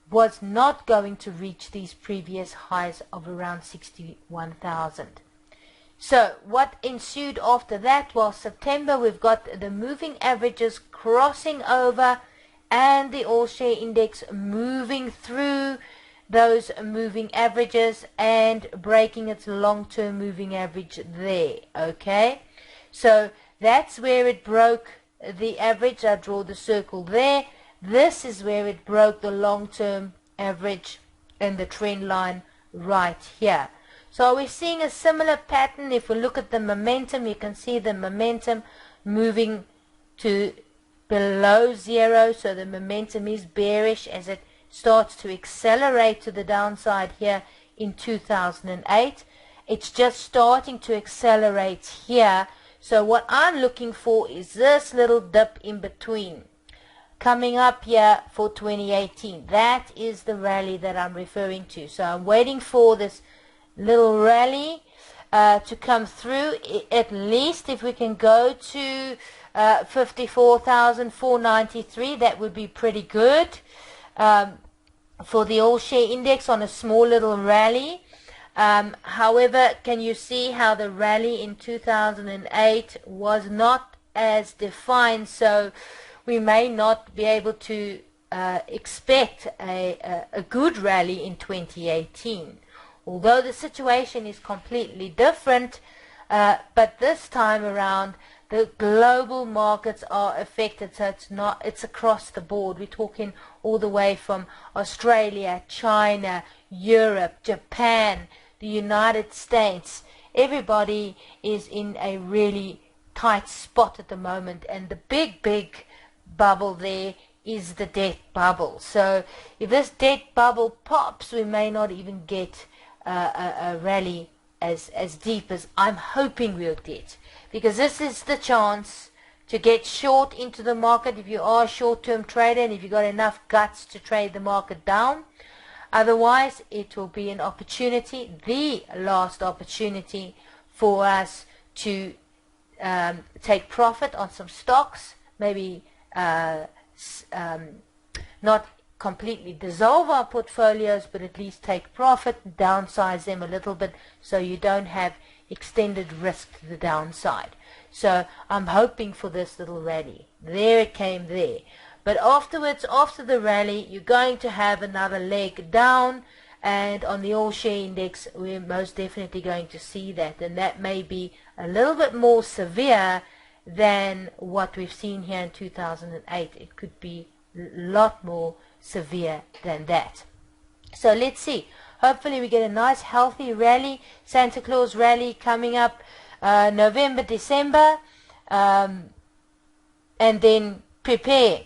was not going to reach these previous highs of around 61,000. So what ensued after that was September. We've got the moving averages crossing over and the all share index moving through those moving averages and breaking its long-term moving average there. Okay, so that's where it broke the average. I draw the circle there. This is where it broke the long-term average and the trend line right here. So we're seeing a similar pattern. If we look at the momentum, you can see the momentum moving to below zero. So the momentum is bearish as it starts to accelerate to the downside here in 2008. It's just starting to accelerate here. So what I'm looking for is this little dip in between coming up here for 2018. That is the rally that I'm referring to. So I'm waiting for this little rally to come through. At least if we can go to 54,493, that would be pretty good for the all share index on a small little rally. However, can you see how the rally in 2008 was not as defined? So we may not be able to expect a good rally in 2018. Although the situation is completely different, but this time around the global markets are affected, so it's across the board. We're talking all the way from Australia, China, Europe, Japan, the United States. Everybody is in a really tight spot at the moment, and the big bubble there is the debt bubble. So if this debt bubble pops, we may not even get a rally as deep as I'm hoping we'll get, because this is the chance to get short into the market if you are a short-term trader and if you've got enough guts to trade the market down. Otherwise, it will be an opportunity, the last opportunity for us to take profit on some stocks, maybe not completely dissolve our portfolios, but at least take profit, downsize them a little bit so you don't have extended risk to the downside. So I'm hoping for this little rally. There it came there. But afterwards, after the rally, you're going to have another leg down, and on the all share index we're most definitely going to see that, and that may be a little bit more severe than what we've seen here in 2008. It could be a lot more severe than that. So let's see. Hopefully we get a nice healthy rally, Santa Claus rally coming up November, December, and then prepare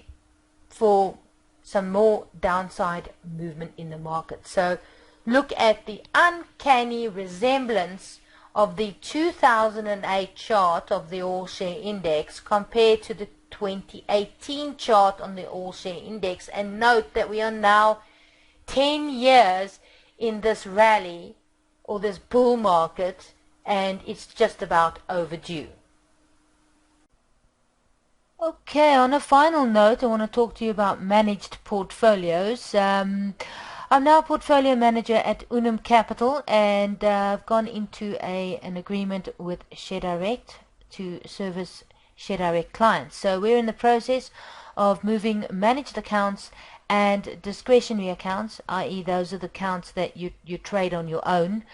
for some more downside movement in the market. So look at the uncanny resemblance of the 2008 chart of the all share index compared to the 2018 chart on the all share index, and note that we are now 10 years in this rally or this bull market, and it's just about overdue. Okay, on a final note, I want to talk to you about managed portfolios. I'm now a portfolio manager at Unum Capital, and I've gone into an agreement with ShareDirect to service ShareDirect clients. So we're in the process of moving managed accounts and discretionary accounts, i.e. those are the accounts that you trade on your own,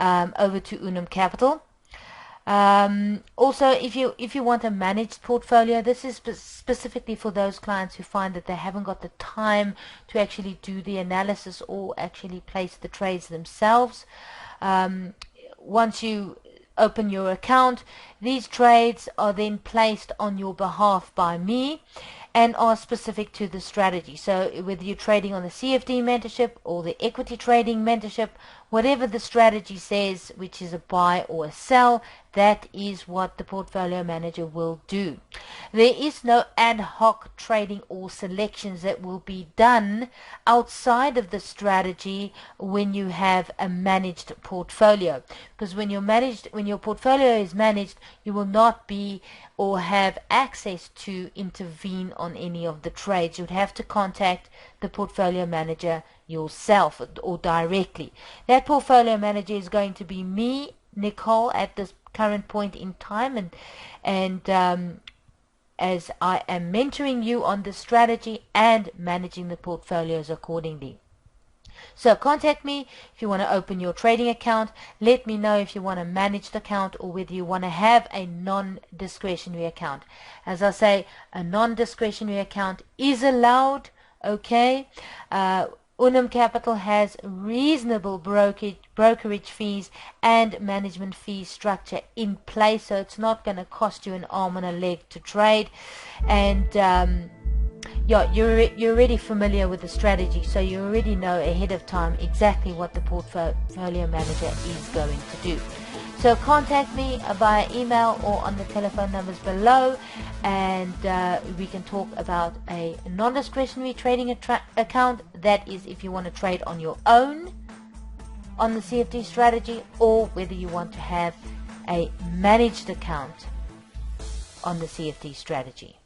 over to Unum Capital. Also, if you want a managed portfolio, this is specifically for those clients who find that they haven't got the time to actually do the analysis or actually place the trades themselves. Once you open your account, these trades are then placed on your behalf by me and are specific to the strategy. So whether you're trading on the CFD mentorship or the equity trading mentorship, whatever the strategy says, which is a buy or a sell, that is what the portfolio manager will do. There is no ad hoc trading or selections that will be done outside of the strategy when you have a managed portfolio, because when your portfolio is managed, you will not be or have access to intervene on any of the trades. You would have to contact the portfolio manager yourself or directly. That portfolio manager is going to be me, Nicole, at this current point in time, and as I am mentoring you on the strategy and managing the portfolios accordingly. So contact me if you want to open your trading account. Let me know if you want a managed account or whether you want to have a non-discretionary account. As I say, a non-discretionary account is allowed, okay? Unum Capital has reasonable brokerage fees and management fee structure in place, so it's not going to cost you an arm and a leg to trade. And yeah, you're already familiar with the strategy, so you already know ahead of time exactly what the portfolio manager is going to do. So contact me via email or on the telephone numbers below, and we can talk about a non-discretionary trading account. That is if you want to trade on your own on the CFD strategy, or whether you want to have a managed account on the CFD strategy.